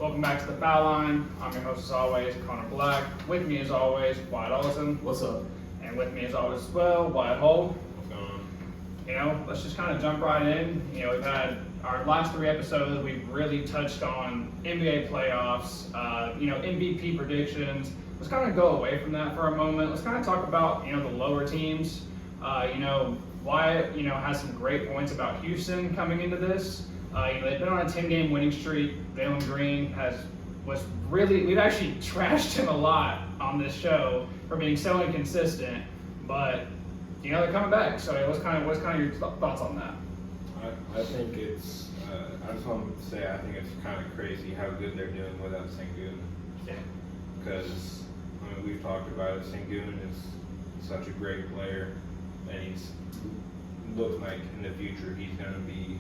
Welcome back to the Foul Line. I'm your host as always, Connor Black. With me as always, Wyatt Ollison. What's up? And with me as always as well, Wyatt Hull. What's going on? Let's just kind of jump right in. We've had our last 3 episodes, we've really touched on NBA playoffs, MVP predictions. Let's kind of go away from that for a moment. Let's kind of talk about, the lower teams. Wyatt, has some great points about Houston coming into this. They've been on a 10-game winning streak. Jalen Green we've actually trashed him a lot on this show for being so inconsistent, but they're coming back. So what's kind of your thoughts on that? I think it's. I just want to say I think it's kind of crazy how good they're doing without Sengun. Yeah. Because we've talked about it. Sengun is such a great player, and he's looks like in the future he's going to be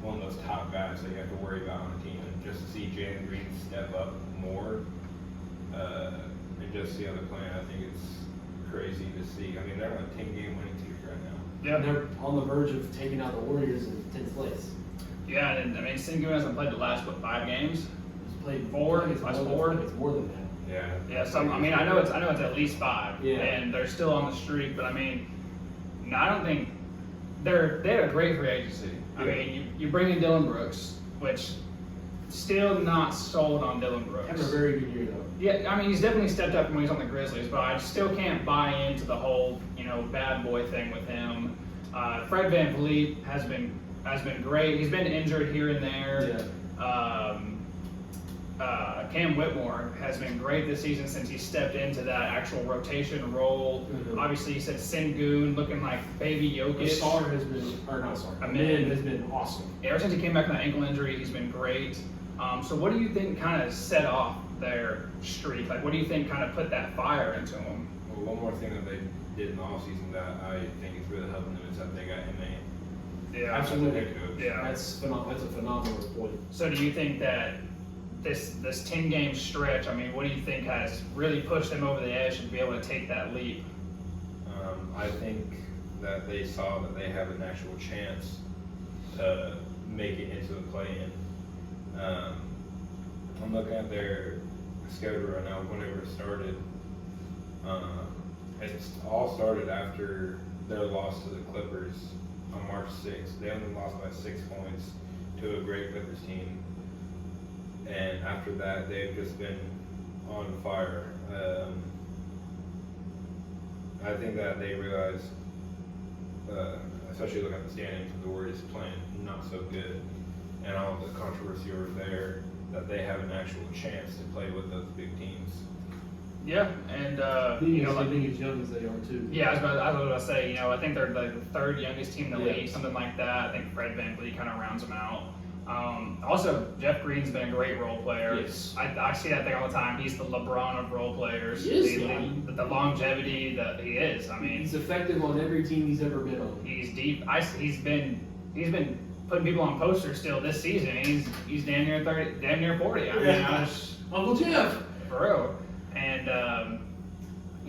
one of those top guys that you have to worry about on a team. And just to see Jalen Green step up more and just see how they're playing, I think it's crazy to see. They're on a 10-game winning streak right now. Yeah, And they're on the verge of taking out the Warriors in 10th place. Yeah, and Sengun hasn't played the last 5 games. He's played 4. It's Last more 4. It's more than that. Yeah. Yeah, I know it's at least 5. Yeah. And they're still on the streak, but I don't think they had a great free agency. You bring in Dylan Brooks, which still not sold on Dylan Brooks. Having a very good year though. Yeah, he's definitely stepped up from when he's on the Grizzlies, but I still can't buy into the whole bad boy thing with him. Fred VanVleet has been great. He's been injured here and there. Yeah. Cam Whitmore has been great this season since he stepped into that actual rotation role. Mm-hmm. Obviously, he said Sengun looking like baby Jokic. Sarr has been, or not Sarr, Amin has been awesome. Ever since he came back from that ankle injury, he's been great. So what do you think kind of set off their streak? Like, what do you think kind of put that fire into them? Well, one more thing that they did in the offseason that I think is really helping them is that they got MA. Yeah, Absolutely. Head coach. Yeah. That's a phenomenal point. So do you think that this 10-game stretch, what do you think has really pushed them over the edge to be able to take that leap? I think that they saw that they have an actual chance to make it into the play-in. I'm looking at their schedule right now, whenever it started. It's all started after their loss to the Clippers on March 6th. They only lost by 6 points to a great Clippers team. And after that, they've just been on fire. I think that they realized, especially looking at the standings, the Warriors playing not so good, and all the controversy over there, that they have an actual chance to play with those big teams. Yeah, and I think as young as they are too. yeah, I was about to say, I think they're the 3rd youngest team in the Yeah. league, something like that. I think Fred VanVleet kind of rounds them out. Also, Jeff Green's been a great role player. Yes. I see that thing all the time. He's the LeBron of role players. He is, the longevity that he is. He's effective on every team he's ever been on. He's deep. He's been putting people on posters still this season. He's damn near 30, damn near 40. Uncle Jeff. For real. And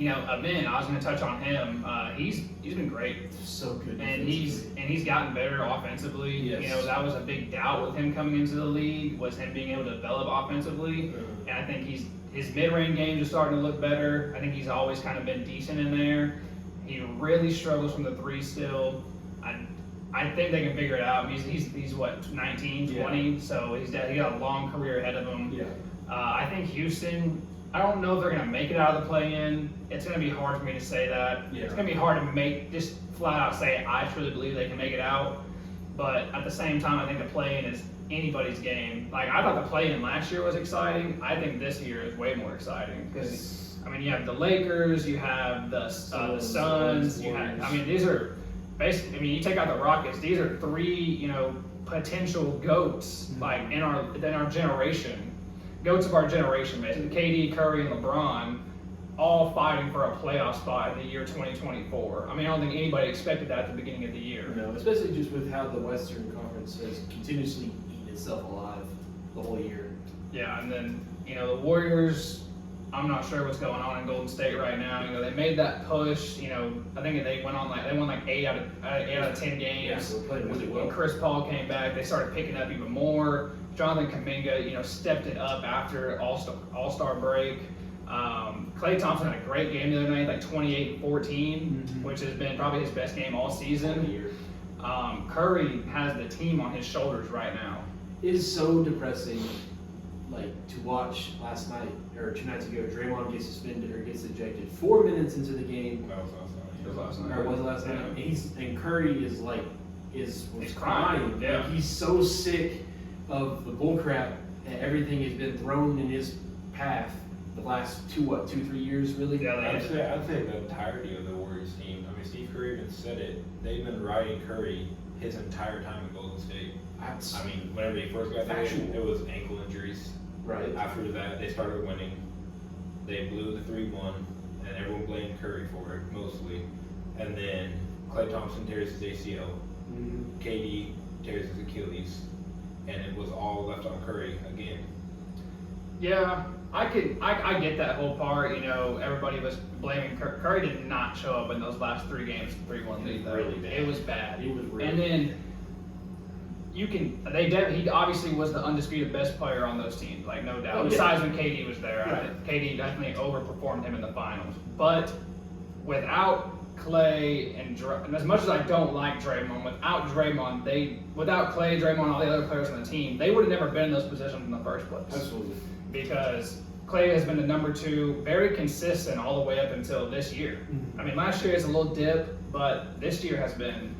Amin, I was going to touch on him. He's been great. So good. And he's gotten better offensively. Yes. That was a big doubt with him coming into the league, was him being able to develop offensively. And I think his mid-range game is starting to look better. I think he's always kind of been decent in there. He really struggles from the 3 still. I think they can figure it out. He's what, 19, 20? Yeah. So he got a long career ahead of him. Yeah. I think Houston, I don't know if they're going to make it out of the play-in. It's going to be hard for me to say that. Yeah. It's going to be hard to just flat out say I truly believe they can make it out. But at the same time, I think the play-in is anybody's game. Like, I thought the play-in last year was exciting. I think this year is way more exciting because you have the Lakers, you have the Suns, you have these are basically you take out the Rockets. These are 3 potential goats like in our generation. Goats of our generation, basically. KD, Curry, and LeBron, all fighting for a playoff spot in the year 2024. I don't think anybody expected that at the beginning of the year. No, especially just with how the Western Conference has continuously eaten itself alive the whole year. Yeah, and then the Warriors. I'm not sure what's going on in Golden State right now. They made that push. I think they won 8 out of 10 games. Yeah, so playing really well. When Chris Paul came back, they started picking up even more. Jonathan Kuminga, stepped it up after All-Star break. Klay Thompson had a great game the other night, like 28-14, which has been probably his best game all season. Curry has the team on his shoulders right now. It is so depressing, to watch last night or 2 nights ago. Draymond gets suspended or gets ejected 4 minutes into the game. That was last night. It was last night. Or was it last night? And Curry is He's crying. crying, yeah. He's so sick of the bullcrap and everything has been thrown in his path the last 2-3 years, really. Yeah, I'd say the entirety of the Warriors team. I mean, Steve Kerr even said it. They've been riding Curry his entire time in Golden State. I mean, whenever he first got there, it was ankle injuries. Right. After that, they started winning. They blew the 3-1, and everyone blamed Curry for it, mostly. And then Klay Thompson tears his ACL. KD tears his Achilles. And it was all left on Curry again. Yeah, I get that whole part. Everybody was blaming Curry. Curry did not show up in those last 3 games, 3-1 lead. Really bad. It was bad. It was really and then he obviously was the undisputed best player on those teams, like no doubt. Oh, yeah. Besides when KD was there, Right. KD definitely overperformed him in the finals. But without Klay and as much as I don't like Draymond, without Draymond, without Klay, Draymond, all the other players on the team, they would have never been in those positions in the first place. Absolutely. Because Klay has been the number 2, very consistent all the way up until this year. I mean, last year is a little dip, but this year has been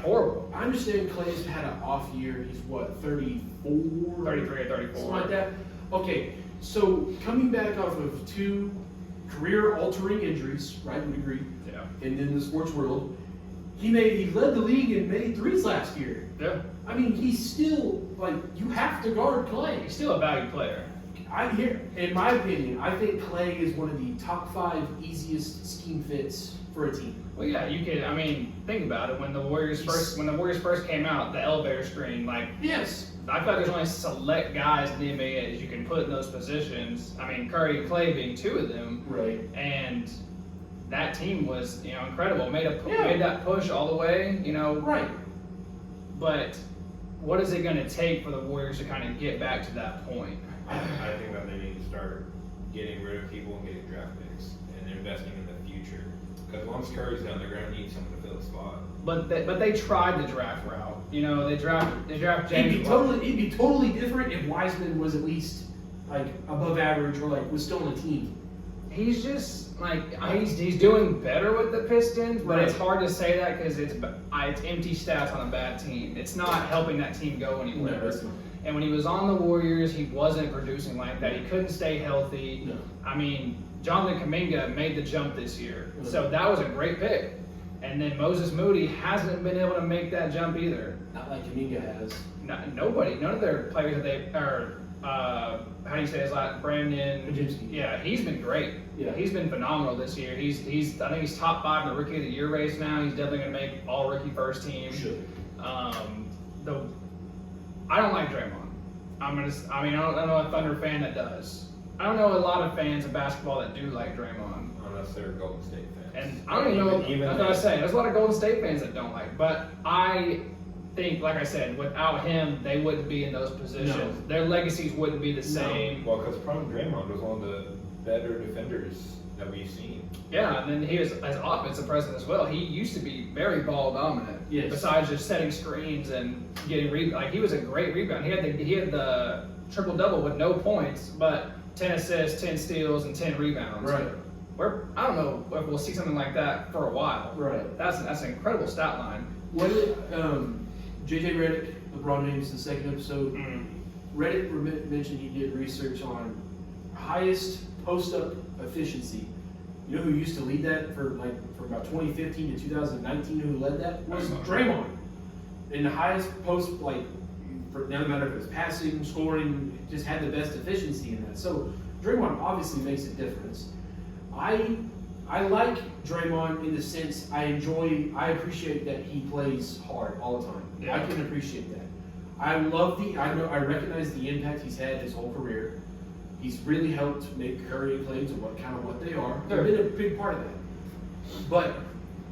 horrible. I understand Klay's had an off year. He's 34? 33 or 34. Something like that. Okay, so coming back off of 2 career-altering injuries, right? We agree. Yeah. And in the sports world, he led the league in made threes last year. Yeah. I mean, he's still you have to guard Klay. He's still a valued player. In my opinion, I think Klay is one of the top 5 easiest scheme fits for a team. Well, yeah, you could. I mean, think about it. When the Warriors first came out, the elevator screen, Yes. I feel like there's only select guys in the NBA that you can put in those positions. I mean, Curry and Klay being 2 of them. Right. And that team was, incredible. Made Yeah. that push all the way, Right. But what is it going to take for the Warriors to kind of get back to that point? I think that they need to start getting rid of people and getting draft picks and investing in the future. Because once Curry's done, they're going to need someone to fill the spot. But they tried the draft route. They draft James. It'd be totally different if Wiseman was at least above average or was still on the team. He's just he's doing better with the Pistons, but Right. it's hard to say that because it's empty stats on a bad team. It's not helping that team go anywhere. No, it's not. And when he was on the Warriors, he wasn't producing like that. He couldn't stay healthy. No. I mean, Jonathan Kuminga made the jump this year, Mhm. so that was a great pick. And then Moses Moody hasn't been able to make that jump either. Not like Kuminga has. Nobody, none of their players that they how do you say his last? Brandon. Majinski. Yeah, he's been great. Yeah. He's been phenomenal this year. I think he's top 5 in the Rookie of the Year race now. He's definitely going to make All Rookie first team. Should. I don't like Draymond. I don't know a Thunder fan that does. I don't know a lot of fans of basketball that do like Draymond. Unless they're Golden State fans. And I don't even know. That's what I was saying. There's a lot of Golden State fans that don't like. But I think, like I said, without him, they wouldn't be in those positions. No. Their legacies wouldn't be the same. Well, because probably Draymond was one of the better defenders that we've seen. Yeah, and then he was as offensive president as well. He used to be very ball dominant. Yes. Besides just setting screens and getting he was a great rebound. He had the triple double with no points, but 10 assists, 10 steals, and 10 rebounds. Right. I don't know if we'll see something like that for a while. Right. That's an incredible stat line. What did JJ Redick, LeBron James, the second episode, Redick mentioned he did research on highest post-up efficiency. You know who used to lead that for about 2015 to 2019? Who led that was Draymond. In the highest post, no matter if it was passing, scoring, just had the best efficiency in that. So Draymond obviously makes a difference. I like Draymond in the sense I appreciate that he plays hard all the time. Yeah. I can appreciate that. I recognize the impact he's had his whole career. He's really helped make Curry and Klay into what they are. They've been a big part of that. But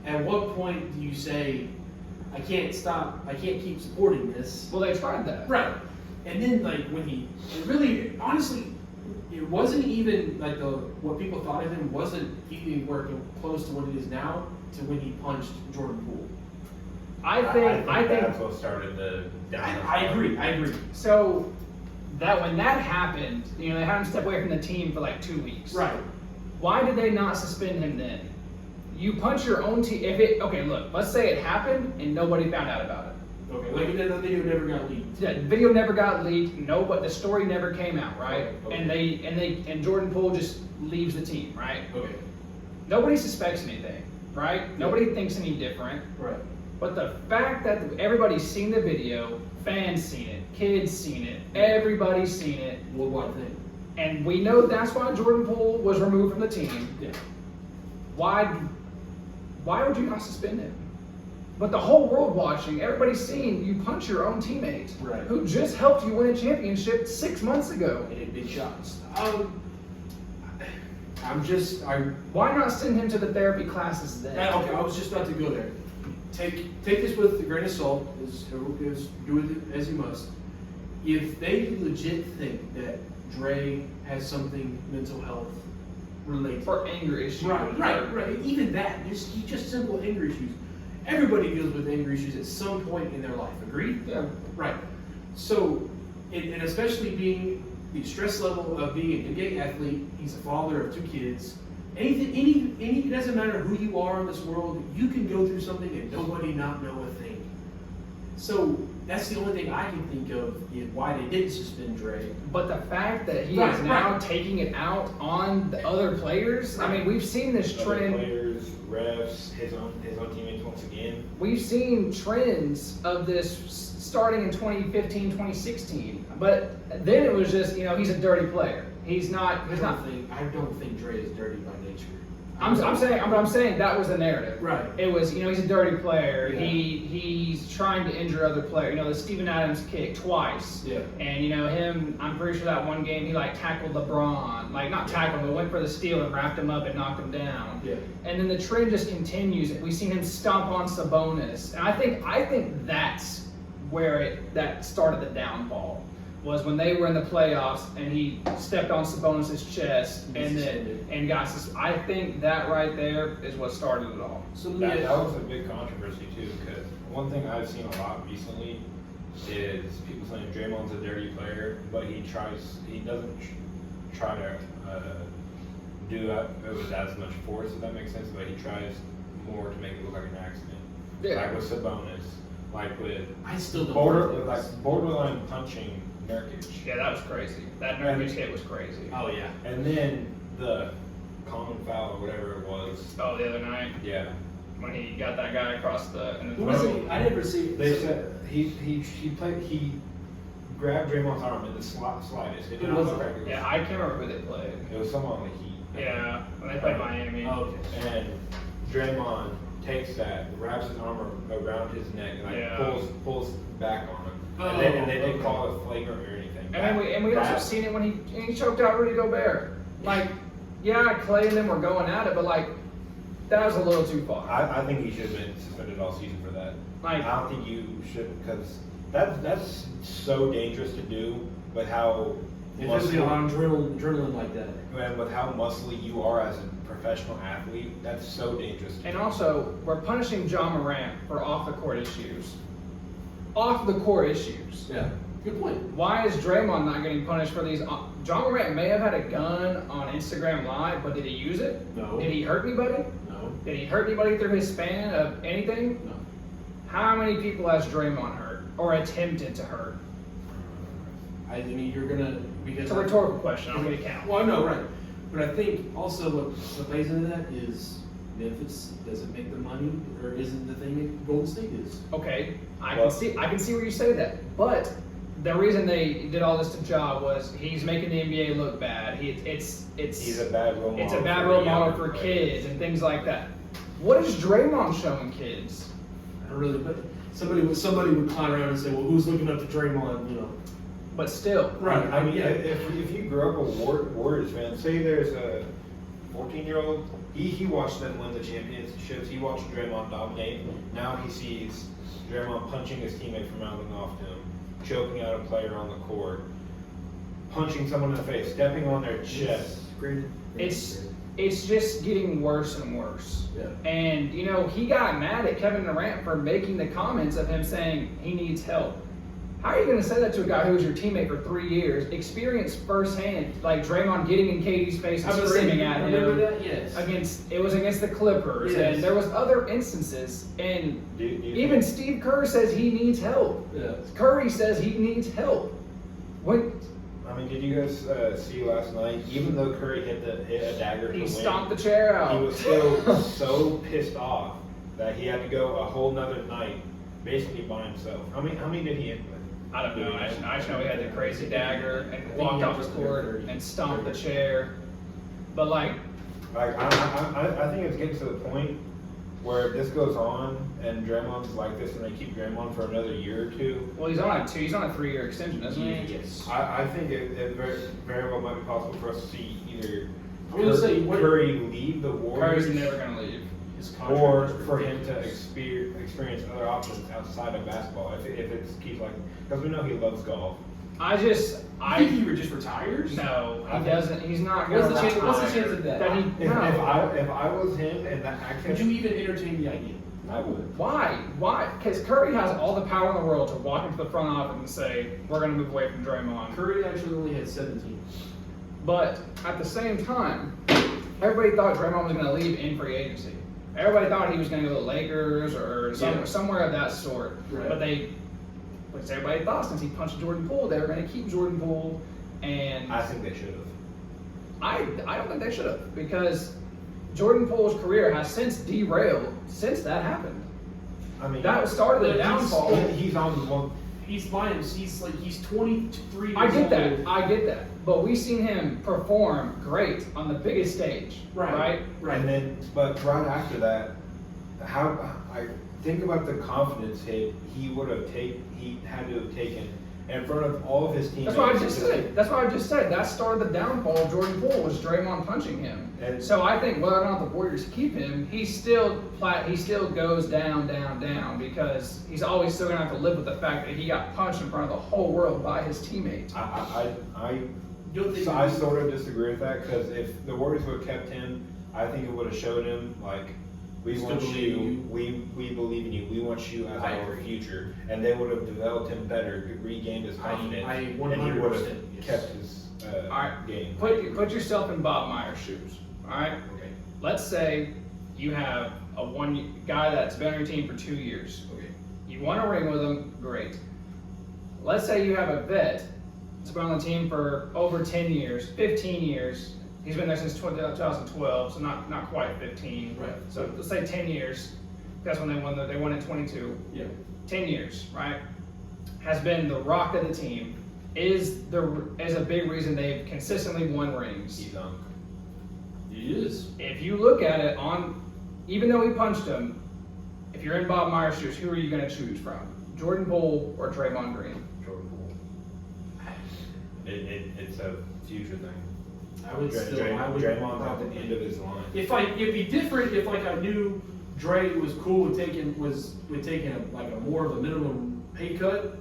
at what point do you say, I can't keep supporting this? Well, they tried that. Right. And then like when it really, honestly, it wasn't even like what people thought of him wasn't even working close to what it is now to when he punched Jordan Poole. I think that's what started the downfall. I agree. So that when that happened, they had him step away from the team for like 2 weeks. Right. Why did they not suspend him then? You punch your own team. Okay, look, let's say it happened and nobody found out about it. Okay, like the video never got leaked. Yeah, the video never got leaked. But the story never came out, right? Okay. And Jordan Poole just leaves the team, right? Okay. Nobody suspects anything, right? Yeah. Nobody thinks any different. Right. But the fact that everybody's seen the video, fans seen it, kids seen it, everybody's seen it, Worldwide thing. and we know that's why Jordan Poole was removed from the team. Yeah. Why would you not suspend him? But the whole world watching, everybody's seen you punch your own teammate Right. who just helped you win a championship 6 months ago. And hit big shots. Why not send him to the therapy classes then? Okay, I was just about to go there. Take this with a grain of salt, do it as you must. If they legit think that Dre has something mental health related, For anger issues. right. Even that, just simple anger issues. Everybody deals with anger issues at some point in their life. Agreed? Yeah. Right. So, and especially being the stress level of being a NBA athlete, he's a father of 2 kids. It doesn't matter who you are in this world, you can go through something and nobody not know a thing. So that's the only thing I can think of is why they didn't suspend Dre. But the fact that he Right, is now right. taking it out on the other players, I mean, we've seen this Other trend. players, refs, his own teammates once again. We've seen trends of this starting in 2015, 2016. But then it was just, he's a dirty player. He's not. I don't think Dre is dirty by nature. I'm saying that was the narrative. Right. It was, he's a dirty player. Yeah. He's trying to injure other players. The Steven Adams kick twice. Yeah. And him, I'm pretty sure that one game he tackled LeBron, not tackled, but went for the steal and wrapped him up and knocked him down. Yeah. And then the trend just continues. We've seen him stomp on Sabonis, and I think that's where that started the downfall. Was when they were in the playoffs and he stepped on Sabonis' chest and got I think that right there is what started it all. So That was a big controversy too, because one thing I've seen a lot recently is people saying Draymond's a dirty player, but he doesn't try to do it with as much force, if that makes sense, but he tries more to make it look like an accident. Yeah. Like with Sabonis, like with I still don't borderline punching Nurkic. Yeah, that was crazy. That Nurkic hit was crazy. Oh yeah. And then the common foul or whatever it was. Oh, the other night Yeah. when he got that guy across the. Who was it? I never see. They said he grabbed Draymond's arm in the slightest. It did not look like it was. Yeah, I can't remember who they played. It was someone on the Heat. Yeah, when they played Miami. Oh, okay. And Draymond takes that, wraps his arm around his neck, and Yeah. pulls back on him. Oh, And they didn't okay. call it flagrant or anything. And we also seen it when he choked out Rudy Gobert. Yeah, Clay and them were going at it, but that was a little too far. I think he should have been suspended all season for that. I don't think you should, because that's so dangerous to do with how Especially on adrenaline like that. and with how muscly you are as a professional athlete. That's so dangerous. And also, we're punishing John Morant for off the court issues. Off the court issues. Yeah. Good point. Why is Draymond not getting punished for these? John Morant may have had a gun on Instagram Live, but did he use it? No. Did he hurt anybody? No. Did he hurt anybody through his span of anything? No. How many people has Draymond hurt or attempted to hurt? I mean, you're gonna because It's a rhetorical question. I'm going to count. Well, I know, right? But I think also what plays into that is Memphis doesn't make the money, or isn't the thing that Golden State is. Okay, I can see where you say that, but the reason they did all this to Ja was he's making the NBA look bad. He's a bad role model. It's a bad role model for kids and things like that. What is Draymond showing kids? I don't really, but somebody would clown around and say, well, who's looking up to Draymond? But still, Right. I mean, if you grew up a Warriors fan, say there's a 14-year-old, he watched them win the championships. He watched Draymond dominate. Now he sees Draymond punching his teammate for mouthing off to him. choking out a player on the court, punching someone in the face, stepping on their chest. It's just getting worse and worse. Yeah. And, you know, he got mad at Kevin Durant for making the comments of him saying he needs help. How are you going to say that to a guy who was your teammate for 3 years, experienced firsthand, like Draymond getting in KD's face and screaming at him? Remember that? Yes. It was against the Clippers, Yes. and there was other instances, and Do you even think- Steve Kerr says he needs help. Yeah. Curry says he needs help. When I mean, did you guys see last night? Even though Curry hit a dagger to he win, stomped the chair out, he was still so pissed off that he had to go a whole nother night, basically by himself. How many did he hit with? I don't know. I just know he had the crazy dagger and walked off the court and stomped the chair. But like, I think it's getting to the point where if this goes on and Draymond's like this and they keep Draymond for another year or two. well, he's on a 3-year extension, isn't he? Yes. I think it very well might be possible for us to see either I was gonna say, what- Curry leave the Warriors Curry's never gonna leave. His contract or is for him to ridiculous. experience other options outside of basketball. If it keeps like, because we know he loves golf. I think he just retires? No, I he think- doesn't. He's not What's gonna the chance? What's the retire. chance of that? That he If no. I was him and that Could you even entertain the idea? I would. Why? Because Curry has all the power in the world to walk into the front office and say, "We're gonna move away from Draymond." Curry actually only had 17. But at the same time, everybody thought Draymond was going to leave in free agency. Everybody thought he was going to go to the Lakers or somewhere of that sort. Right. But which everybody thought since he punched Jordan Poole, they were going to keep Jordan Poole. And I think they should have. I don't think they should have, because Jordan Poole's career has since derailed since that happened. I mean, That started the But he's- downfall. He's on the one. He's fine. He's 23 years I get old. that. I get that. But we've seen him perform great on the biggest stage, right? And then, but right after that, I think about the confidence hit he had to have taken in front of all of his teammates. That's what I just said. That started the downfall of Jordan Poole, was Draymond punching him. And- so I think whether or not the Warriors keep him, he still goes down, because he's always still gonna have to live with the fact that he got punched in front of the whole world by his teammates. I sort of disagree with that, because if the Warriors would have kept him, I think it would have showed him like, we Still want believe you, in we believe in you, we want you as I our agree. future, and they would have developed him better, regained his confidence, I and he 100% would have yes. kept his All right, game. put yourself in Bob Myers' shoes. All right. Okay. Let's say you have a guy that's been on your team for 2 years. Okay. You won a ring with him, great. Let's say you have a vet that's been on the team for over 10 years, 15 years. He's been there since 2012, so not quite 15. Right. So let's say 10 years. That's when they won. They won in 22. Yeah. 10 years, right? Has been the rock of the team. Is a big reason they've consistently won rings. He's young. He is. If you look at it even though he punched him, if you're in Bob Myers' shoes, who are you going to choose from? Jordan Poole or Draymond Green? Jordan Poole. It's a future thing. I would still. Draymond's at the end of his line. It'd be different if I knew Dre was cool with taking a more of a minimum pay cut,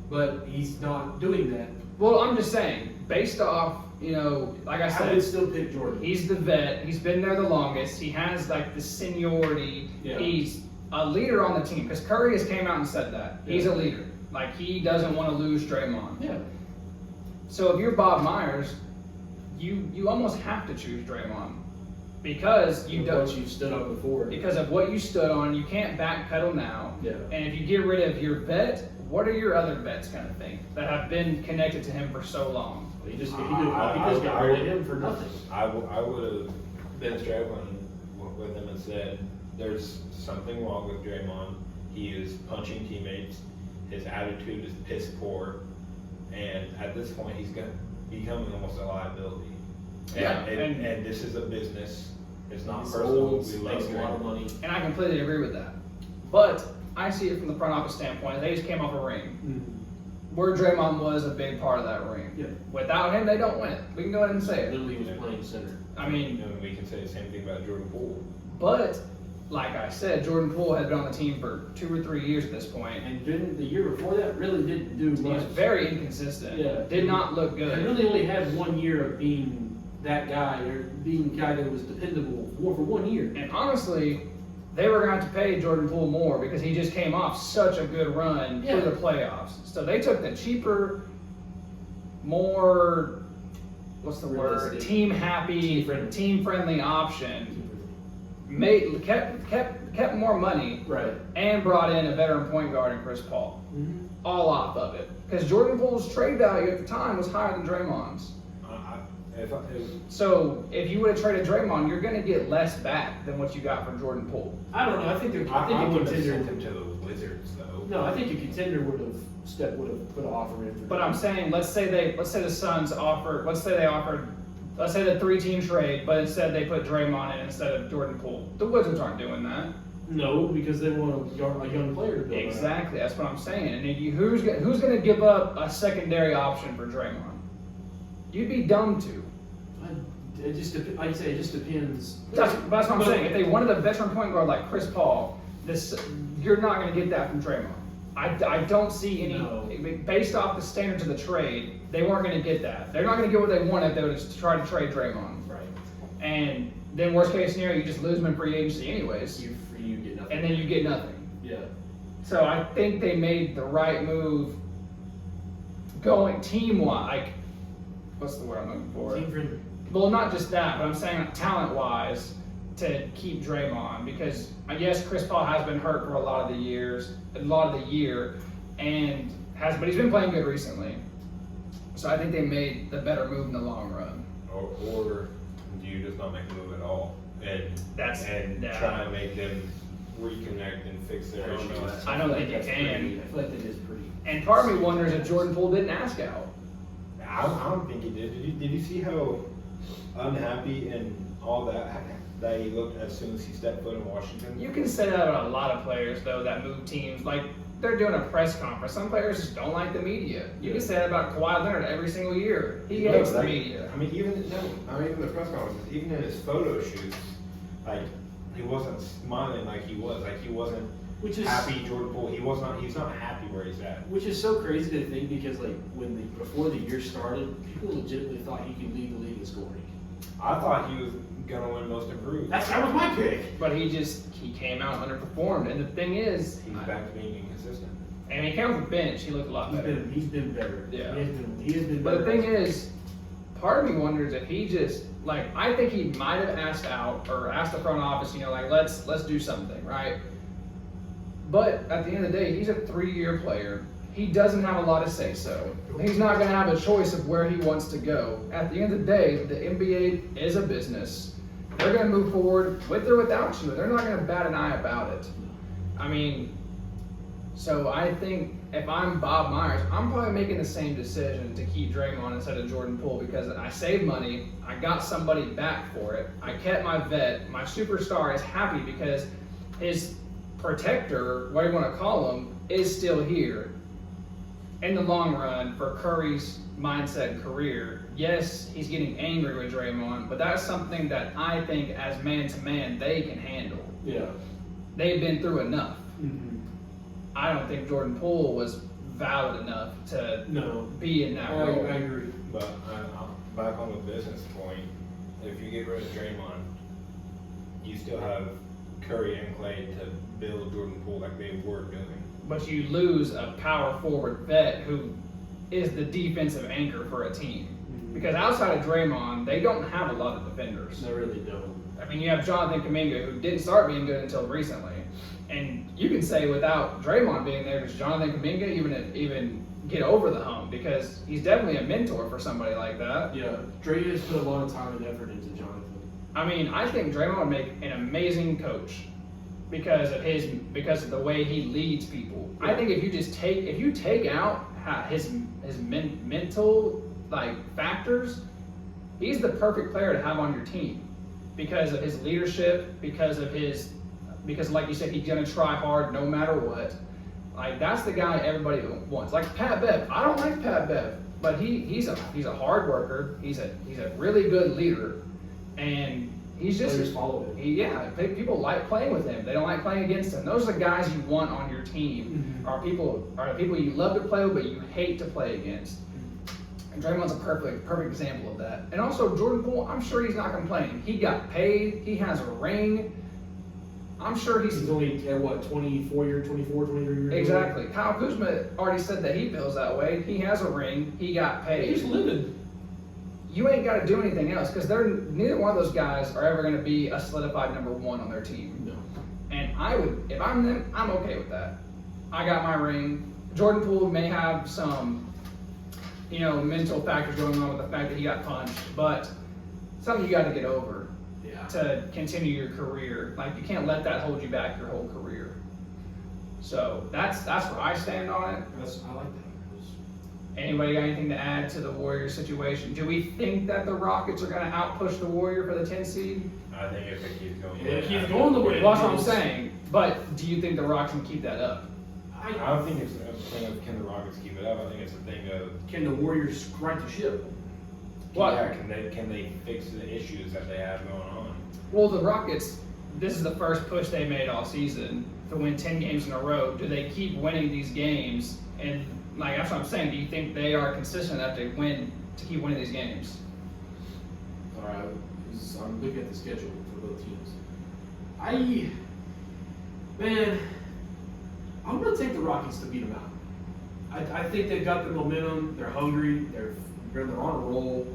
but he's not doing that. Well, I'm just saying, based off, like I I said, would still pick Jordan. he's the vet. He's been there the longest. He has like the seniority. Yeah. He's a leader on the team, because Curry has came out and said that he's a leader. Like, he doesn't want to lose Draymond. Yeah. So if you're Bob Myers, you almost have to choose Draymond, because Once you've stood up before. because of what you stood on. You can't backpedal now. Yeah. And if you get rid of your vet, what are your other vets going to think that have been connected to him for so long? He just got rid of him for nothing. I would have been straight with him and said, there's something wrong with Draymond. He is punching teammates. His attitude is piss poor. And at this point, he's becoming almost a liability. And this is a business. It's not He's personal. old, We makes love a lot of Draymond. money. And I completely agree with that. But I see it from the front office standpoint. They just came off a ring. Where Draymond was a big part of that ring. Yeah. Without him, they don't win it. We can go ahead and say it. Literally was playing center. I mean, And we can say the same thing about Jordan Poole. but like I said, Jordan Poole had been on the team for 2 or 3 years at this point. And then the year before that, really didn't do He much. was very inconsistent. Yeah. Did not look And good. really only had 1 year of being that guy, or being a guy that was dependable for 1 year. And honestly, they were going to have to pay Jordan Poole more because he just came off such a good run Yeah. for the playoffs. So they took the cheaper, more, what's the word? Realistic. Team happy, team friendly option. Kept more money Right. and brought in a veteran point guard in Chris Paul. Mm-hmm. All off of it. Because Jordan Poole's trade value at the time was higher than Draymond's. If So if you would have traded Draymond, you're going to get less back than what you got from Jordan Poole. I don't know. I think I a would have contender. sent him to the Wizards though. No, I think a contender would have put an offer in for. But I'm saying, let's say the Suns offered, let's say the 3-team trade, but instead they put Draymond in instead of Jordan Poole. The Wizards aren't doing that. No, because they want a young player to build. around. Exactly, that's what I'm saying. And who's going to give up a secondary option for Draymond? You'd be dumb to. It just, like I say, it just depends. That's what I'm saying. If they wanted a veteran point guard like Chris Paul, you're not going to get that from Draymond. I don't see any, No. based off the standards of the trade, they weren't going to get that. They're not going to get what they want if they would have tried to trade Draymond. Right. And then worst case scenario, you just lose him in free agency anyways, You get nothing. and then you get nothing. Yeah. So I think they made the right move going team-wise, like, what's the word I'm looking for? Team friendly. Well, not just that, but I'm saying talent-wise to keep Draymond because yes, Chris Paul has been hurt for a lot of the year, but he's been playing good recently. So I think they made the better move in the long run. Or do you just not make a move at all and Yeah. try and make them reconnect and fix their I don't issues? know. I don't think you that's can. pretty- I feel like that is pretty. And part of me wonders if Jordan Poole didn't ask out. I don't think he did. Did you see how unhappy and all that he looked as soon as he stepped foot in Washington? You can say that about a lot of players, though, that move teams. Like, they're doing a press conference. Some players just don't like the media. You can say that about Kawhi Leonard every single year. He hates the media. I mean, even the press conferences, even in his photo shoots, like he wasn't smiling like he was. Like he wasn't Which is happy. Jordan Poole. He's not happy where he's at. Which is so crazy to think because like before the year started, people legitimately thought he could lead the league in scoring. I thought he was gonna win Most Improved. That was my pick. But he came out underperformed. And the thing is, He's back to being inconsistent. and he came off the bench, he looked a lot better. He's been better. Yeah. He has been But better. the thing is, part of me wonders if he just, like, I think he might have asked out or asked the front office, like, let's do something, right? But at the end of the day, he's a 3-year player. He doesn't have a lot of say-so. He's not going to have a choice of where he wants to go. At the end of the day, the NBA is a business. They're going to move forward with or without you. They're not going to bat an eye about it. I mean, so I think if I'm Bob Myers, I'm probably making the same decision to keep Draymond instead of Jordan Poole because I saved money. I got somebody back for it. I kept my vet. My superstar is happy because his protector, what do you want to call him, is still here. In the long run, for Curry's mindset and career, yes, he's getting angry with Draymond, but that's something that I think as man-to-man they can handle. Yeah. They've been through enough. Mm-hmm. I don't think Jordan Poole was valid enough to be in that role. I agree. But back on the business point, if you get rid of Draymond, you still have Curry and Clay to build Jordan Poole like they were doing. But you lose a power forward vet who is the defensive anchor for a team. Mm-hmm. Because outside of Draymond, they don't have a lot of defenders. They really don't. I mean, you have Jonathan Kuminga, who didn't start being good until recently. And you can say without Draymond being there, does Jonathan Kuminga even get over the hump? Because he's definitely a mentor for somebody like that. Yeah. Dre has put a lot of time and effort into Jonathan. I mean, I think Draymond would make an amazing coach because of the way he leads people. Yeah. I think if you take out his mental factors, he's the perfect player to have on your team because of his leadership, because like you said, he's gonna try hard no matter what. Like that's the guy everybody wants. Like Pat Bev, I don't like Pat Bev, but he's a hard worker. He's a really good leader, and He's just Players follow him. People like playing with him. They don't like playing against him. Those are the guys you want on your team. Mm-hmm. Are the people you love to play with, but you hate to play against. And Draymond's a perfect example of that. And also Jordan Poole, I'm sure he's not complaining. He got paid. He has a ring. I'm sure He's only at what, 23 years old? Exactly. Kyle Kuzma already said that he feels that way. He has a ring. He got paid. He's living. You ain't got to do anything else because neither one of those guys are ever going to be a solidified number one on their team. No. And if I'm them, I'm okay with that. I got my ring. Jordan Poole may have some, mental factors going on with the fact that he got punched, but something you got to get over to continue your career. Like, you can't let that hold you back your whole career. So that's where I stand on it. I like that. Anybody got anything to add to the Warriors situation? Do we think that the Rockets are going to outpush the Warrior for the 10 seed? I think if it keeps going, It keeps going the way. Well, that's what I'm saying. But do you think the Rockets can keep that up? I don't think it's a thing of can the Rockets keep it up. I think it's a thing of can the Warriors right the ship? can they fix the issues that they have going on? Well, the Rockets, this is the first push they made all season to win 10 games in a row. Do they keep winning these games? And that's what I'm saying. Do you think they are consistent enough to keep winning these games? All right, I'm looking at the schedule for both teams. I'm going to take the Rockets to beat them out. I think they've got the momentum. They're hungry. They're on a roll.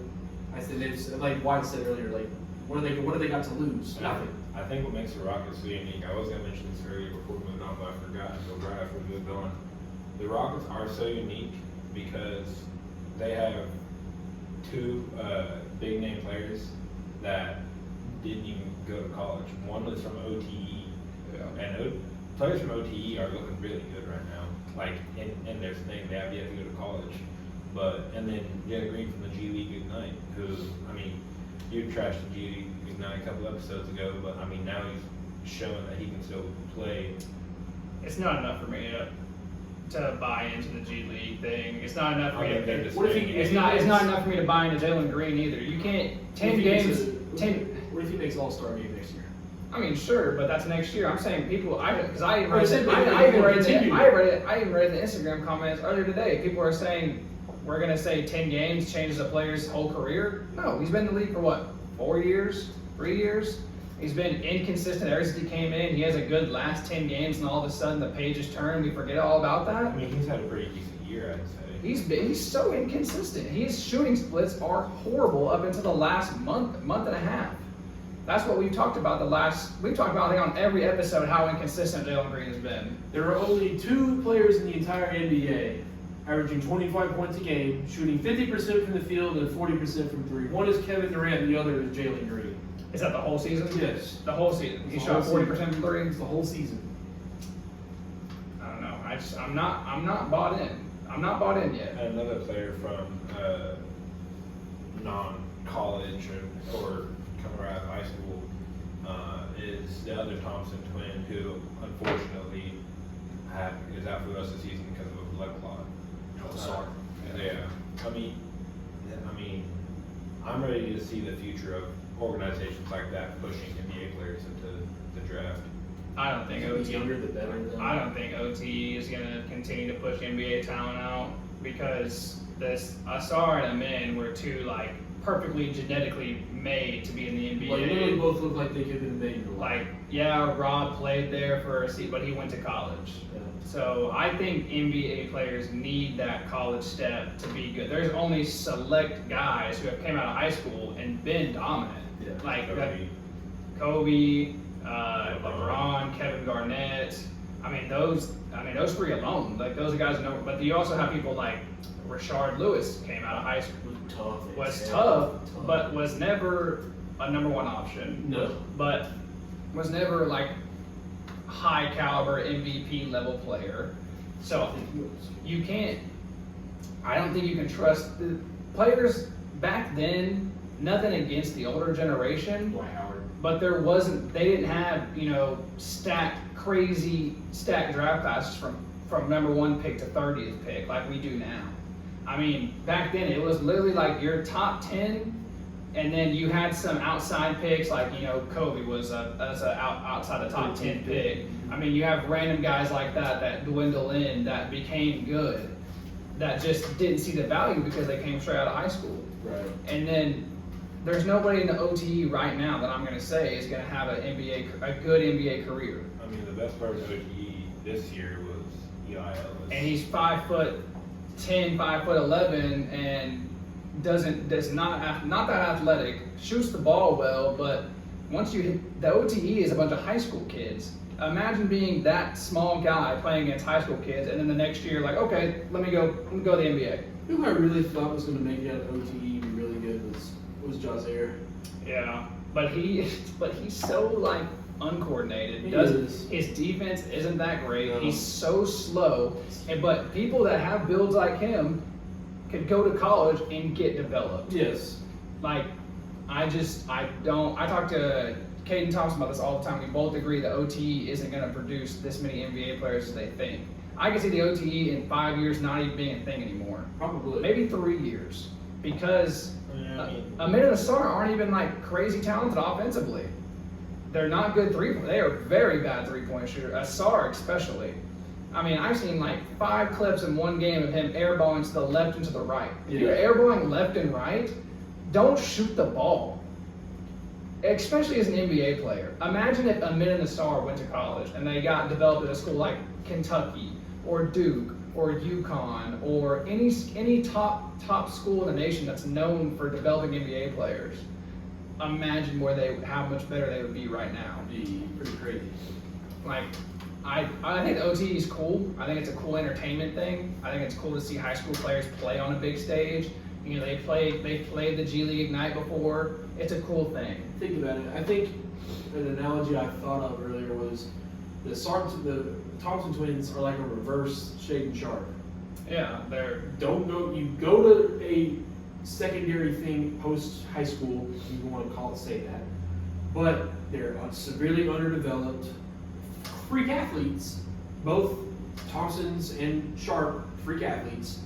I said, like White said earlier, like what do they got to lose? Nothing. I think what makes the Rockets so unique. I was going to mention this earlier before we moved on, but I forgot until right after we moved on. The Rockets are so unique because they have two big name players that didn't even go to college. One was from OTE, and players from OTE are looking really good right now. Like in their thing, they have yet to go to college. And then Jalen Green from the G League Ignite, who you trashed the G League Ignite a couple episodes ago, but now he's showing that he can still play. It's not enough for me to buy into the G League thing. It's not enough for me to. It's not enough for me to buy into Jalen Green either. You can't 10 games. What if he makes All-Star game next year? Sure, but that's next year. I'm saying people. I even read the Instagram comments earlier today. People are saying we're gonna say 10 games changes a player's whole career. No, he's been in the league for what? 4 years? 3 years? He's been inconsistent ever since he came in. He has a good last 10 games, and all of a sudden the pages turn. We forget all about that. He's had a pretty decent year, I'd say. He's so inconsistent. His shooting splits are horrible up until the last month and a half. That's what we've talked about I think on every episode how inconsistent Jalen Green has been. There are only two players in the entire NBA averaging 25 points a game, shooting 50% from the field and 40% from three. One is Kevin Durant, and the other is Jalen Green. Is that the whole season? Yes. The whole season. He shot 40% from three? It's the whole season. I don't know. I'm not bought in. I'm not bought in yet. Another player from non-college or coming right out of high school is the other Thompson twin, who unfortunately is out for the rest of the season because of a blood clot. Sorry. I'm ready to see the future of organizations like that pushing NBA players into the draft. I don't think The younger, the better. I don't think OTE is going to continue to push NBA talent out because Asar and Amin were two perfectly genetically made to be in the NBA. Literally both look like they could have been made. Rob played there for a season, but he went to college. Yeah. So I think NBA players need that college step to be good. There's only select guys who have came out of high school and been dominant. Yeah. Kobe, LeBron, Kevin Garnett. Those three alone. Those are guys who know. But you also have people like Rashard Lewis came out of high school. Was tough, but was never a number one option. No. But was never high caliber MVP level player. So you can't. I don't think you can trust the players back then. Nothing against the older generation. Dwight Howard. But there wasn't. They didn't have crazy stacked draft classes from number 1 pick to 30th pick like we do now. Back then it was literally your top 10 And then you had some outside picks, like, Kobe was outside the top 10 pick. I mean, you have random guys like that dwindle in, that became good, that just didn't see the value because they came straight out of high school. Right. And then there's nobody in the OTE right now that I'm going to say is going to have a good NBA career. I mean, the best part of OTE this year was Eli Ellis. And he's 5'10", 5'11", and does not that athletic, shoots the ball well, but once you hit, the OTE is a bunch of high school kids. Imagine being that small guy playing against high school kids, and then the next year, like, okay, let me go to the NBA. Who I really thought was going to make it out of OTE and be really good was Jazair. Yeah, but he's so like uncoordinated. His defense isn't that great. No. He's so slow, but people that have builds like him could go to college and get developed. Yes. Like, I talk to Caden Thompson about this all the time. We both agree that OTE isn't going to produce this many NBA players as they think. I can see the OTE in 5 years not even being a thing anymore. Probably. Maybe 3 years. Because Amid and Asar aren't even like crazy talented offensively. They're not good they are very bad three-point shooters. Asar especially. I mean, I've seen like 5 clips in one game of him airballing to the left and to the right. If you're airballing left and right, don't shoot the ball. Especially as an NBA player. Imagine if Amid and Asar went to college and they got developed at a school like Kentucky or Duke or UConn or any top school in the nation that's known for developing NBA players. Imagine how much better they would be right now. It'd be pretty crazy. Like, I think the OTE is cool. I think it's a cool entertainment thing. I think it's cool to see high school players play on a big stage. They played the G League Ignite before. It's a cool thing. Think about it. I think an analogy I thought of earlier was the Thompson Twins are like a reverse Shaden Sharp. Yeah, you go to a secondary thing post high school, if you want to say that, but they're severely underdeveloped, freak athletes. Both Thompson's and Sharp, freak athletes,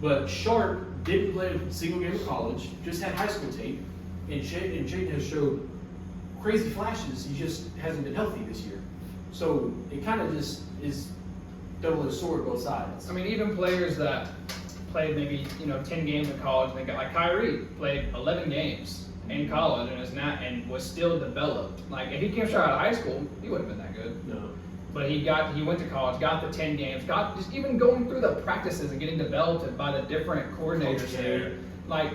but Sharp didn't play a single game of college, just had high school tape, and Shaden has showed crazy flashes. He just hasn't been healthy this year. So it kind of just is double-edged sword both sides. I mean, even players that played maybe 10 games in college, like Kyrie played 11 games in college and was still developed. Like, if he came straight out of high school, he wouldn't have been that good. No. But he went to college, got the 10 games, got just even going through the practices and getting developed by the different coordinators there. Like,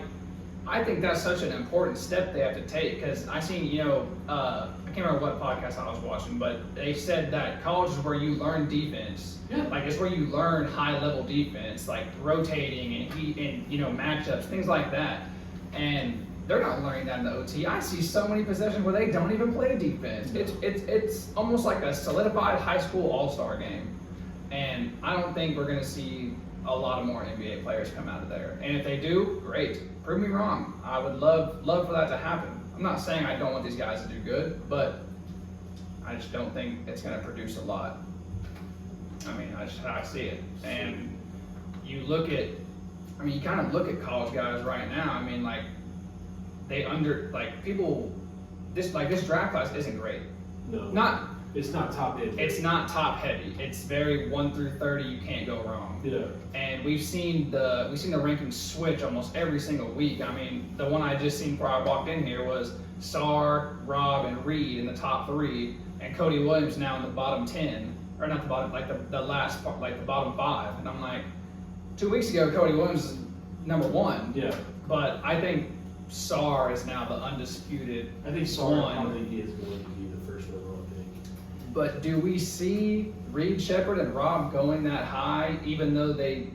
I think that's such an important step they have to take, because I seen, I can't remember what podcast I was watching, but they said that college is where you learn defense. Yeah. Like, it's where you learn high-level defense, like rotating and matchups, things like that. And they're not learning that in the OT. I see so many possessions where they don't even play defense. It's almost like a solidified high school all-star game. And I don't think we're going to see a lot of more NBA players come out of there. And if they do, great. Prove me wrong. I would love for that to happen. I'm not saying I don't want these guys to do good, but I just don't think it's going to produce a lot. I mean, I see it. And you kind of look at college guys right now. I mean, like, this draft class isn't great. No. It's not top heavy. It's not top heavy. It's very 1 through 30. You can't go wrong. Yeah. And we've seen the rankings switch almost every single week. I mean, the one I just seen before I walked in here was Sar, Rob, and Reed in the top 3, and Cody Williams now in the bottom 10, or not the bottom, like the last part, like the bottom 5. And I'm like, 2 weeks ago Cody Williams is number 1. Yeah. But I think Sar is now the undisputed. I think Sar probably is going to be the first overall pick. But do we see Reed Shepherd and Rob going that high, even though they,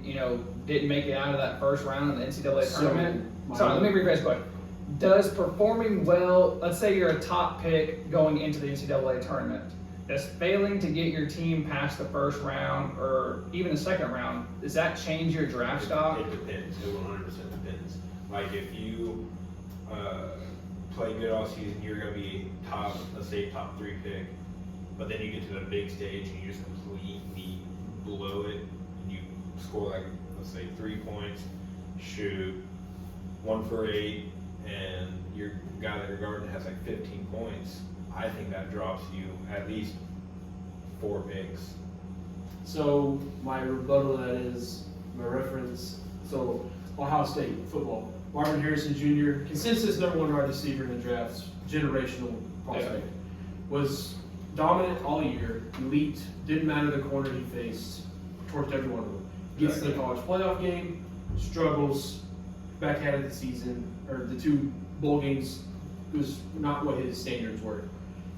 didn't make it out of that first round in the NCAA tournament? Sorry, let me rephrase the question. Does performing well, let's say you're a top pick going into the NCAA tournament, does failing to get your team past the first round or even the second round, does that change your draft stock? It depends. It 100% depends. Like, if you play good all season, you're going to be let's say top 3 pick, but then you get to the big stage and you just completely blow it, and you score like, let's say 3 points, shoot 1 for 8, and regard and has like 15 points, I think that drops you at least 4 picks. So my rebuttal to that is my reference. So Ohio State football. Marvin Harrison Jr., consensus #1 wide receiver in the draft, generational prospect, was dominant all year, elite, didn't matter the corner he faced, torched every one of them. Gets to the college playoff game, struggles, back half of the season, or the 2 bowl games was not what his standards were.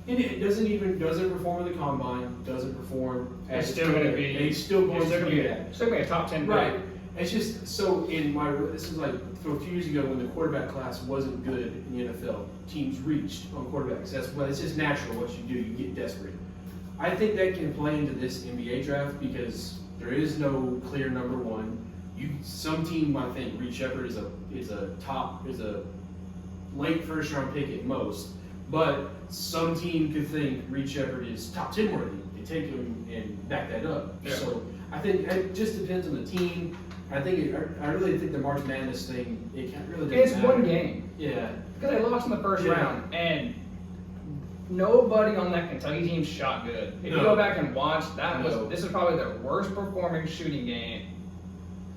And it doesn't perform in the combine, doesn't perform. It's still going to be. He's still going to be that. It's still going to be a top 10 pick. Right. It's just so this is like for a few years ago when the quarterback class wasn't good in the NFL. Teams reached on quarterbacks. It's just natural what you do. You get desperate. I think that can play into this NBA draft because there is no clear #1. Some team might think Reed Shepard is a late first round pick at most, but some team could think Reed Shepard is top 10 worthy. They take him and back that up. Yeah. So I think it just depends on the team. I really think the March Madness thing, it really doesn't It's matter. one game. Yeah. Because they lost in the first round, and nobody on that Kentucky team shot good. If you go back and watch, this is probably their worst performing shooting game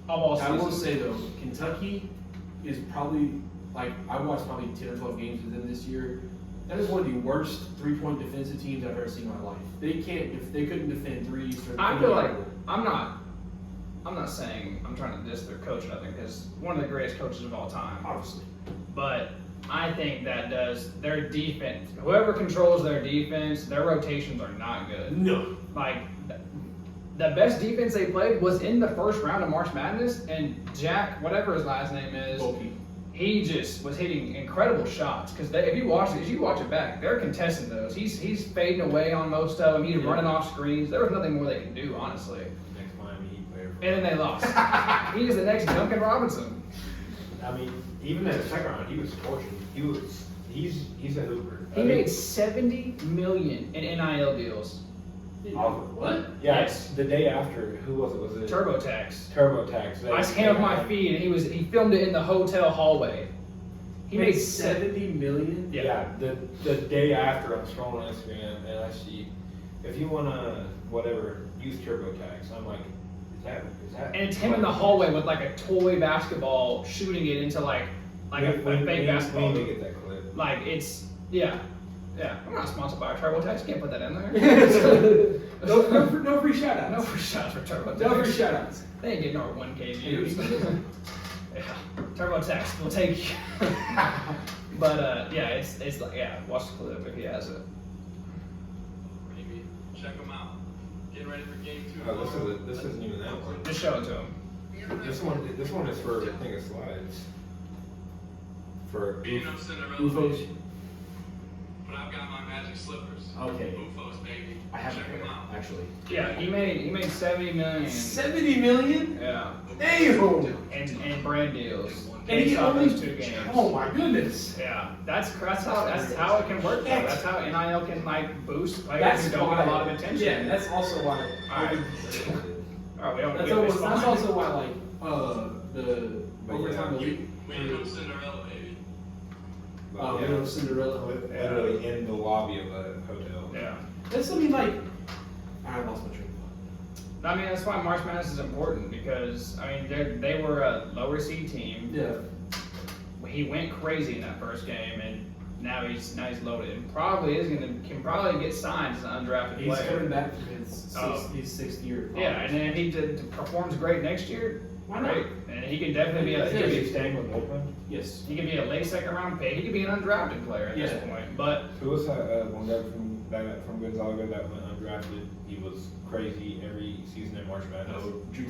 of all season. I will say though, Kentucky is probably, I watched probably 10 or 12 games with them this year. That is one of the worst 3-point defensive teams I've ever seen in my life. They couldn't defend threes. I feel like I'm not saying I'm trying to diss their coach or nothing, because one of the greatest coaches of all time, obviously. But I think that does their defense. Whoever controls their defense, their rotations are not good. No. Like the best defense they played was in the first round of March Madness, and Jack, whatever his last name is, he just was hitting incredible shots. Because if you watch it back, they're contesting those. He's fading away on most of them. He's running off screens. There was nothing more they could do, honestly. Next Miami Heat player. And then they lost. He's the next Duncan Robinson. I mean, even in the second round, he was torching. He's a hooper. He made $70 million in NIL deals. What? Yeah, Yes. the day after, who was it? Was it TurboTax. TurboTax? I scanned my feed, and he filmed it in the hotel hallway. He made $70 million. Yeah, the day after, I'm scrolling Instagram and I see, if you wanna use TurboTax. I'm like, is that? And it's him in the hallway with like a toy basketball, shooting it into like a fake basketball. We need to get that clip. Like it's yeah. I'm not sponsored by TurboTax. Can't put that in there. No free shout outs. No free shots for TurboTax. No free shout outs. They ain't getting our 1K views. Yeah, TurboTax will take you. But it's like watch the clip if he has it. Maybe check them out. Getting ready for game 2. Oh, this isn't even that one. Just show it to him. This one is for, I think it slides. For Being no Cinderella, Ufos. baby. But I've got my magic slippers. Okay. Ufos, baby. I have a Check pair, them out. actually. Yeah, he made $70 million. 70 million? Yeah, Damn! and brand deals. And he Based off only those 2 games. Oh my goodness. Yeah, that's how it can work. Though. That's how NIL can boost players That's who don't get a lot of attention. Yeah, that's also why. Alright. Alright, we don't That's, get this that's fine. also why, the overtime elite. We ain't no Cinderella, baby. Little Cinderella. Literally in the lobby of a hotel. Yeah. That's something like. I lost my train of thought. I mean, that's why March Madness is important because I mean they were a lower seed team. Yeah. He went crazy in that first game, and now he's loaded. And probably can probably get signed as an undrafted He's player. coming back for his sixth year. Yeah, and then if he performs great next year, Why not? great. And he can definitely be Is he staying with Oakland? Yes. he could be a late second round pick. He could be an undrafted player at this point. But Who was that one guy from Gonzaga that went undrafted? He was crazy every season in March Madness. Drew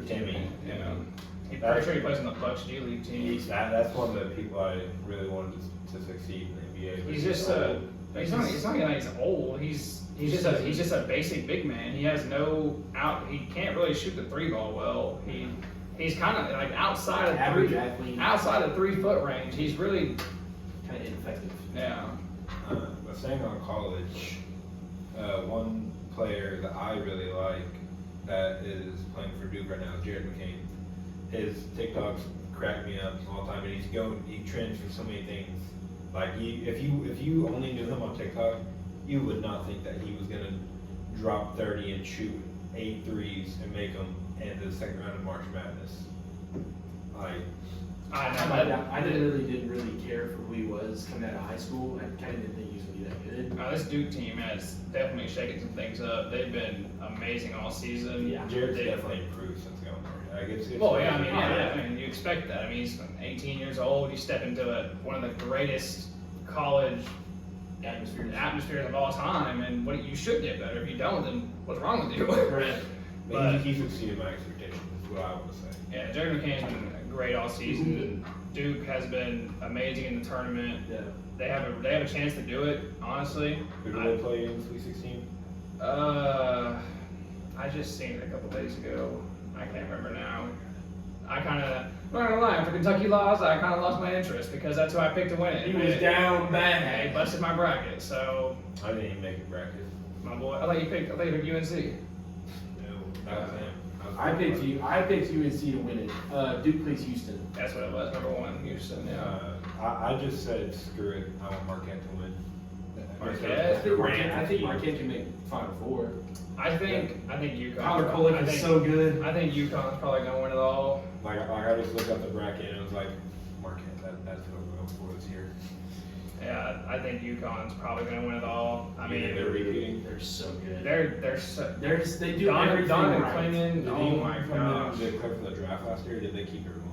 Timmy. yeah, I'm pretty sure he plays in the Bucks G League team. That's one of the people I really wanted to succeed in the NBA. but He's just he's not even like he's old. He's just a basic big man. He has no out. He can't really shoot the 3 ball well. He's kind of like outside of Average 3 athlete. outside of 3 foot range. He's really Kind of ineffective. yeah. But staying on college, one player that I really like that is playing for Duke right now is Jared McCain. His TikToks crack me up all the time, and he trends for so many things. Like if you only knew him on TikTok, you would not think that he was gonna drop 30 and shoot 8 threes and make them into the second round of March Madness. Like I didn't really care for who he was coming out of high school. I kind of didn't think he was gonna be that good. This Duke team has definitely shaken some things up. They've been amazing all season. Yeah. Jared's definitely improved since going there. Like it's Well, yeah, I mean, you expect that. I mean, he's 18 years old. You step into one of the greatest college atmospheres of all time, and you should get better. If you don't, then what's wrong with you? Right. But he's exceeded my expectations, is what I would say. Yeah, Jared McCain's been great all season. And Duke has been amazing in the tournament. Yeah. They have a chance to do it, honestly. Who did they play in the Sweet 16? I just seen it a couple days ago. I can't remember now. I'm not gonna lie, after Kentucky lost, I kind of lost my interest because that's who I picked to win it. He was down He bad. busted my bracket, so I didn't even make a bracket. my boy. I thought you picked UNC. No, that was him. I picked UNC to win it. Duke plays Houston. That's what it was. Number 1, Houston. Yeah. I just said screw it. I want Marquette to win. Marquette? I think Marquette can make Final Four. I think UConn. Tyler Kolek is so good. I think UConn's probably gonna win it all. Like I just looked up the bracket and it was like Marquette. That's what I'm going for this year. Yeah, I think UConn's probably gonna win it all. I mean, they're repeating. They're so good. They do everything Donovan right. Clingan. Oh my gosh. Did they play from the draft last year? Or did they keep everyone?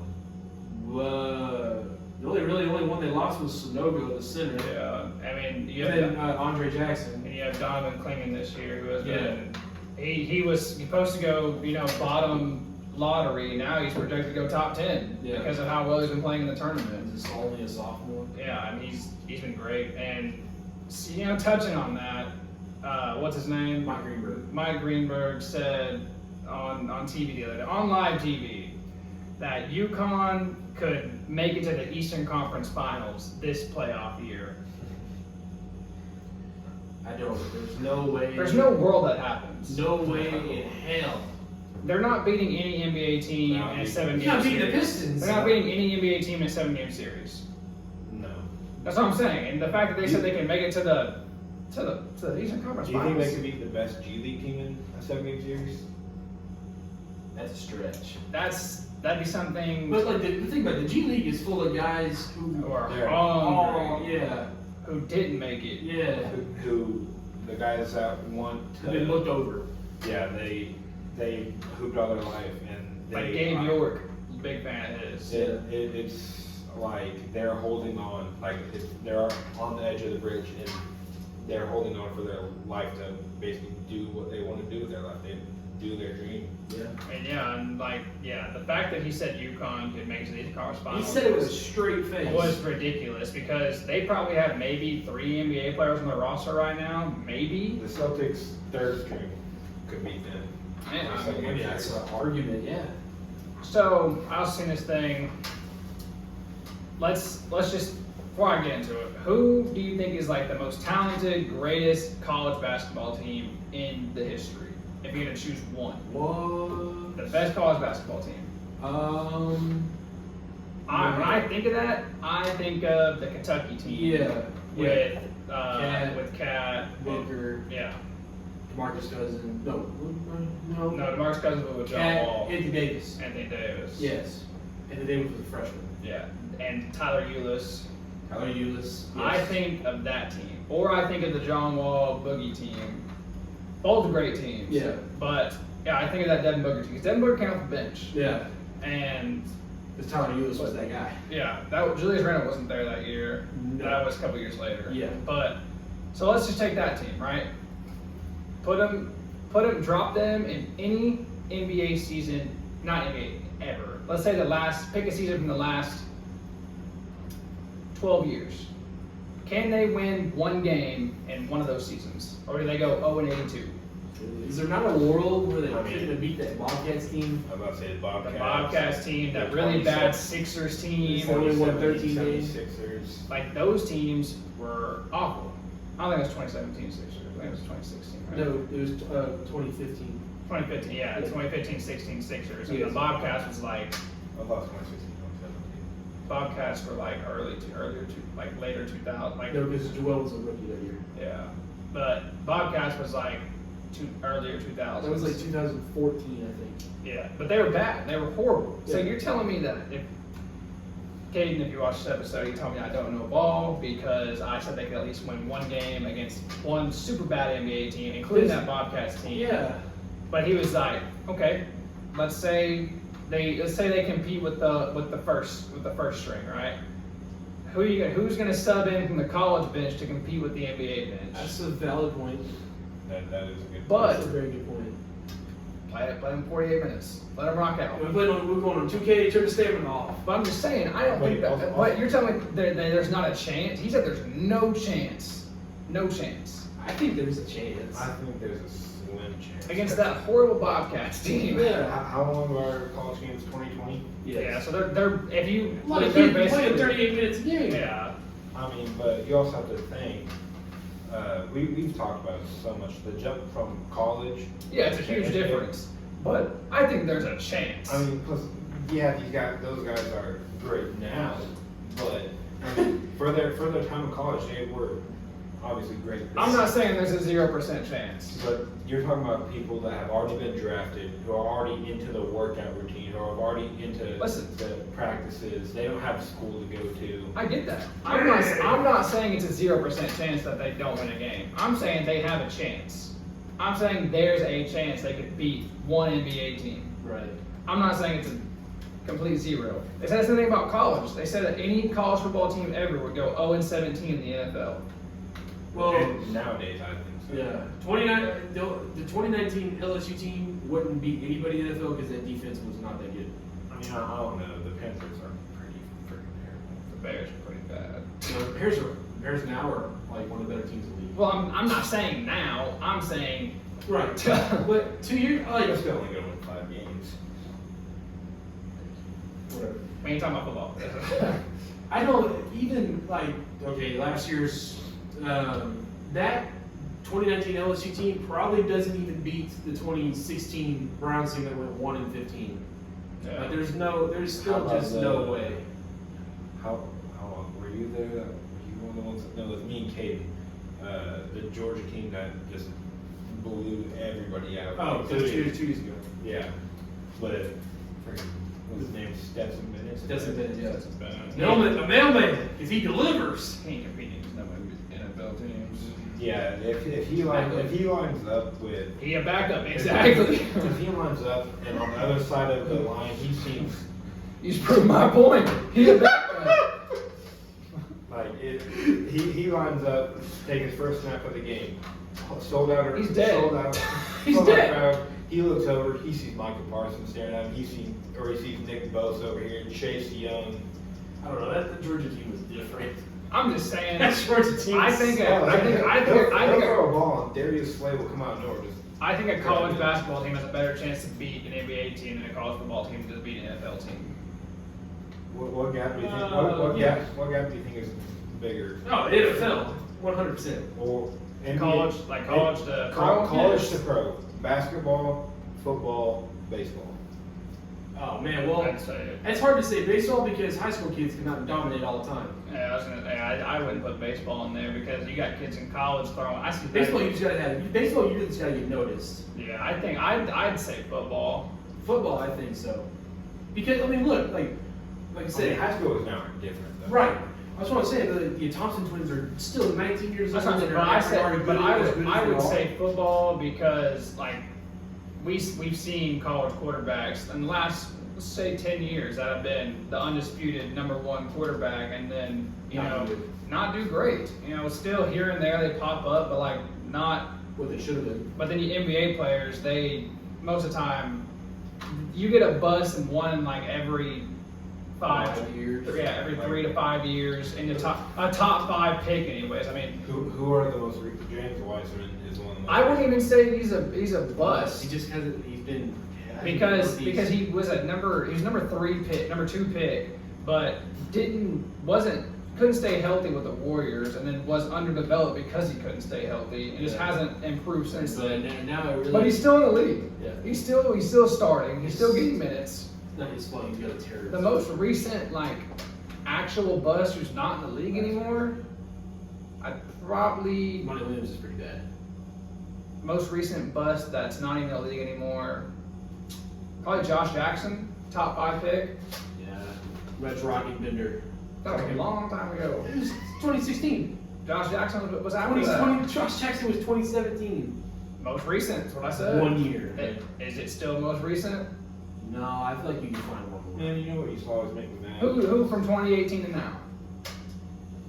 The only one they lost was Sonogo, the center. Yeah, I mean, you And have then Andre Jackson. and you have Donovan Clingan this year, who has been. He was supposed to go, bottom lottery. Now he's projected to go top 10 because of how well he's been playing in the tournament. He's only a sophomore. Yeah, and he's been great. And touching on that, what's his name? Mike Greenberg. Mike Greenberg said on TV the other day, on live TV, that UConn could make it to the Eastern Conference Finals this playoff year. I don't. There's no way. There's no world that happens. No way in hell. They're not beating any NBA team in a 7-game You're not beating the series. Pistons. They're not beating any NBA team in a 7-game series. No. That's what I'm saying. And the fact that they said they can make it to the Eastern Conference Do you think Finals. they could beat the best G League team in a 7-game series? That's a stretch. That'd be something. But like the thing about the G League is full of guys who Or They're- hungry, yeah, who didn't make it. yeah, Who the guys that want have been to, looked over. yeah, they hooped all their life and they Like Gabe York, big fan of his. It's like they're holding on, like they're on the edge of the bridge and they're holding on for their life to basically do what they want to do with their life. They do their dream. Yeah. And the fact that he said UConn could make it to the Eastern Conference He Finals. said it with a straight face. was ridiculous because they probably have maybe 3 NBA players on their roster right now, maybe. The Celtics' third string could beat them. Yeah, I mean, Maybe that's an argument. Yeah. So I was seeing this thing. Let's just before I get into it, who do you think is like the most talented, greatest college basketball team in the history? If you're gonna choose one, What? the best college basketball team. When I think of that, I think of the Kentucky team. Yeah. With Cat, Booker, yeah. DeMarcus Cousins. No. No, DeMarcus Cousins was with John Cat, Wall, Anthony Davis. Anthony Davis. Yes. Anthony Davis was a freshman. Yeah, and Tyler Ulis. Tyler Ulis. I think of that team, or I think of the John Wall Boogie team. Both great teams. Yeah. But yeah, I think of that Devin Booker team. 'Cause Devin Booker came off the bench, Yeah. and Because Tyler Ulis was that guy. yeah, Julius Randle wasn't there that year. No. That was a couple years later. Yeah. But so let's just take that team, right? Drop them in any NBA season, not NBA ever. Let's say pick a season from the last 12 years. Can they win one game in one of those seasons, or do they go 0-82? Is there not a world where they couldn't have beat that Bobcats team? I'm about to say the Bobcats. The Bobcats team, that really bad Sixers team, They only won 13 games. 76ers. like those teams were awful. I don't think it was 2017 Sixers. I think it was 2016. Right? No, it was 2015. 2015, yeah, the 2015-16 Sixers. And Yes. the Bobcats was like, I thought it was 2016, 2017. Bobcats were like later 2000, like No, because Joel was a rookie that year. yeah. But Bobcats was like earlier 2000s. That was like 2014, I think. Yeah, but they were bad. They were horrible. So Yeah. you're telling me that if Caden, if you watch this episode, you tell me I don't know ball because I said they could at least win one game against one super bad NBA team, including that Bobcats team. Yeah. But he was like, okay, let's say they compete with the first string, right? Who's going to sub in from the college bench to compete with the NBA bench? That's a valid point. That is a good. But That's a very good point. play them 48 minutes. Let them rock out. We're going on 2K, turn the stamina off. But I'm just saying, I don't think that. But you're telling me there's not a chance. He said there's no chance. No chance. I think there's a chance. I think there's a slim chance. Against that horrible Bobcats team. Yeah. How long are college games? 2020. Yeah, so they're if you Like, they're you're playing basically 38 minutes a game. yeah. I mean, but you also have to think. We've talked about it so much. The jump from college. Yeah, it's a huge difference. But I think there's a chance. I mean, plus, yeah, those guys are great now, but I mean, for their time in college, they were obviously great. I'm not saying there's a 0% chance. But you're talking about people that have already been drafted, who are already into the workout routine, who are already into the practices. They don't have school to go to. I get that. I'm not saying it's a 0% chance that they don't win a game. I'm saying they have a chance. I'm saying there's a chance they could beat one NBA team. Right. I'm not saying it's a complete zero. They said the same thing about college. They said that any college football team ever would go 0-17 in the NFL. Well, And nowadays, I think so. yeah. The 2019 LSU team wouldn't beat anybody in the NFL because that defense was not that good. I mean, I don't know. The Panthers are pretty freaking terrible. The Bears are pretty bad. You know, the Bears now are like one of the better teams in the league. Well, I'm not saying now. I'm saying Right. But 2 years, like, They're still only going to win 5 games. whatever. we ain't talking about football. I don't even like. Okay, last year's that 2019 LSU team probably doesn't even beat the 2016 Browns team that went 1-15. Yeah. Like, there's still How about just no the- way. How long were you there? Were you one of the ones? No, it was me and Katie. The Georgia team that just blew everybody out. Oh, Including- that's 2 years ago. Yeah, but freaking, what's his name? Stetson Bennett. Doesn't it? Yeah. That's bad. A mailman, because he delivers. He ain't competing with no NFL teams. Yeah, if he lines up with He a backup, exactly. if he lines up and on the other side of the line he seems You just proved my point. He a backup. like he lines up, take his first snap of the game, sold out or He's dead. sold out, He's sold out dead. crowd. He looks over, he sees Michael Parsons staring at him. He sees Nick Bosa over here, Chase Young. I don't know. That the Georgia team was different. I'm just saying. That Georgia team. I think They'll a throw a ball and Darius Slay will come out of nowhere. a college basketball team has a better chance to beat an NBA team than a college football team does beat an NFL team. What gap do you think? Yeah. What gap do you think is bigger? Oh, NFL, 100%. Or NBA? College to pro. College to pro. Basketball, football, baseball. Oh man, well, I'd say it. it's hard to say baseball because high school kids cannot dominate all the time. Yeah, I was gonna say I wouldn't put baseball in there because you got kids in college throwing. I see Baseball, you just gotta get noticed. Yeah, I think I'd say football. Football, I think so. Because I mean, look, like I said, high school is now different. Though. right. I was want to say the Thompson Twins are still 19 years old. That's not, and but I said, already but good- I as would good as I they would are. say football because like we've seen college quarterbacks in the last, let's say, 10 years that have been the undisputed #1 quarterback, and then not do great. Still here and there they pop up, but like not. what they should have been. But then the NBA players, they most of the time you get a bust in one like every 5 years. Yeah, every 3 to 5 years in the a top 5 pick, anyways. I mean. Who are the most? James Wiseman is one. I wouldn't even say he's a bust. He just hasn't. He's been Because he was number 2 pick, but couldn't stay healthy with the Warriors, and then was underdeveloped because he couldn't stay healthy, and just hasn't improved since then. And now it really. But he's still in the league. Yeah. He's still starting. He's still getting minutes. It's not his fault. He's got a terror. The most recent actual bust who's not in the league anymore, I'd probably Monty Williams is pretty bad. most recent bust that's not even in the league anymore. Probably Josh Jackson, top 5 pick. Yeah. Reds rocking Bender. That was a long time ago. It was 2016. Josh Jackson was after that. 2020, Josh Jackson was 2017. Most recent, that's what I said. 1 year. Is it still most recent? No, I feel like you can find one more. Man, you know what you saw always make me mad? Who from 2018 to now?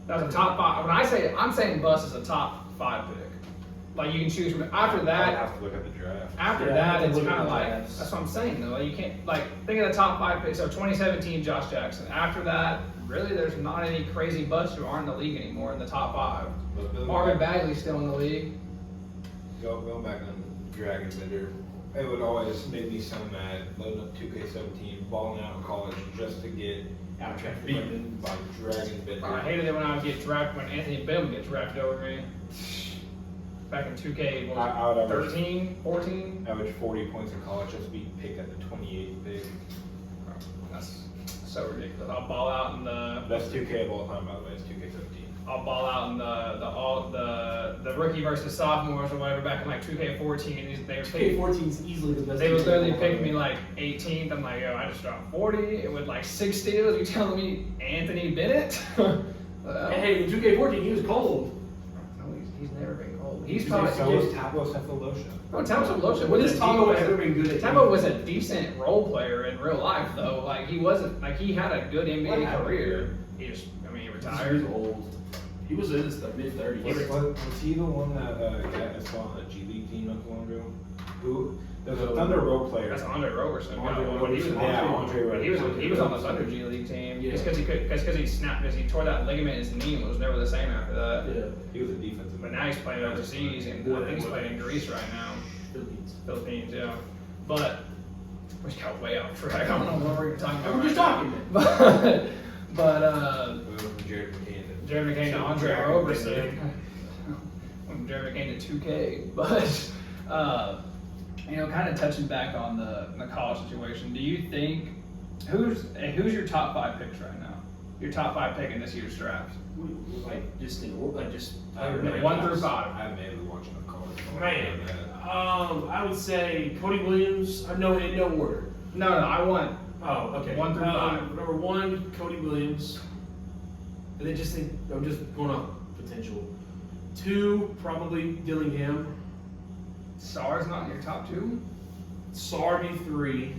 That was a top 5. When I say, I'm saying bust is a top 5 pick. Like you can choose from after I that. have to look at the draft. After Yeah, I that, have to it's look at kind of the like drafts. that's what I'm saying though. Like, you can't like think of the top 5 picks. So 2017, Josh Jackson. After that, really, there's not any crazy busts who aren't in the league anymore in the top 5. But Billy Marvin Bagley's still in the league. Going back on Dragon Bender, it would always make me so mad loading up 2K17, balling out in college just to get Out track beaten by Dragon Bender. I hated it when I would get drafted when Anthony Bell would get drafted over me. Back in 2K, what I would was it, average 13, 14? average 40 points in college just being picked at the 28th pick. That's so ridiculous. I'll ball out in the Best 2K of all time, by the way, is 2K17. I'll ball out in the rookie versus sophomores or whatever back in like 2K14 and they were picking. 2K14 is easily the best. They would literally pick me me. like 18th. I'm like, yo, I just dropped 40. It with like 6 steals. You telling me Anthony Bennett? Well, Hey, in 2K14 he was cold. no, he's never been cold. He's So probably. was Tabo Cephalosha. Oh, Thompson Twins. When has Tabo ever been good at Tabo was a decent role player in real life, though. Like he wasn't like he had a good What NBA happened? career. He just, I mean, he He retired. was old. He was in his mid-30s. Was he the one that I saw on the G League team not too long ago? Who? There's a Thunder role player. That's Andre Roberson. Andre Yeah, when he was, Roberson. Yeah, Andre when he was Roberson. on the Thunder G League team. Yeah. Just because he snapped, because he tore that ligament in his knee and was never the same after that. Yeah. He was a defensive. But now he's playing overseas, and I think he's playing in Greece right now. Philippines, yeah. But we got way off track. I don't know what we're talking about. We're just talking, man. But Jared McCain. Jeremy McCain to Andre Dragon Roberson. Bender. From Jeremy McCain to 2K. But kind of touching back on the college situation, do you think who's your top 5 picks right now? Your top 5 pick in this year's draft? Like just in like just. I don't know. 1 through 5. I haven't been able to watch enough college. Man, I would say Cody Williams. No, in no order. No, I want Oh, okay. 1 through 5. Number 1, Cody Williams. And then I'm just going off potential. 2, probably Dillingham. Sar's not in your top 2? Sarby 3.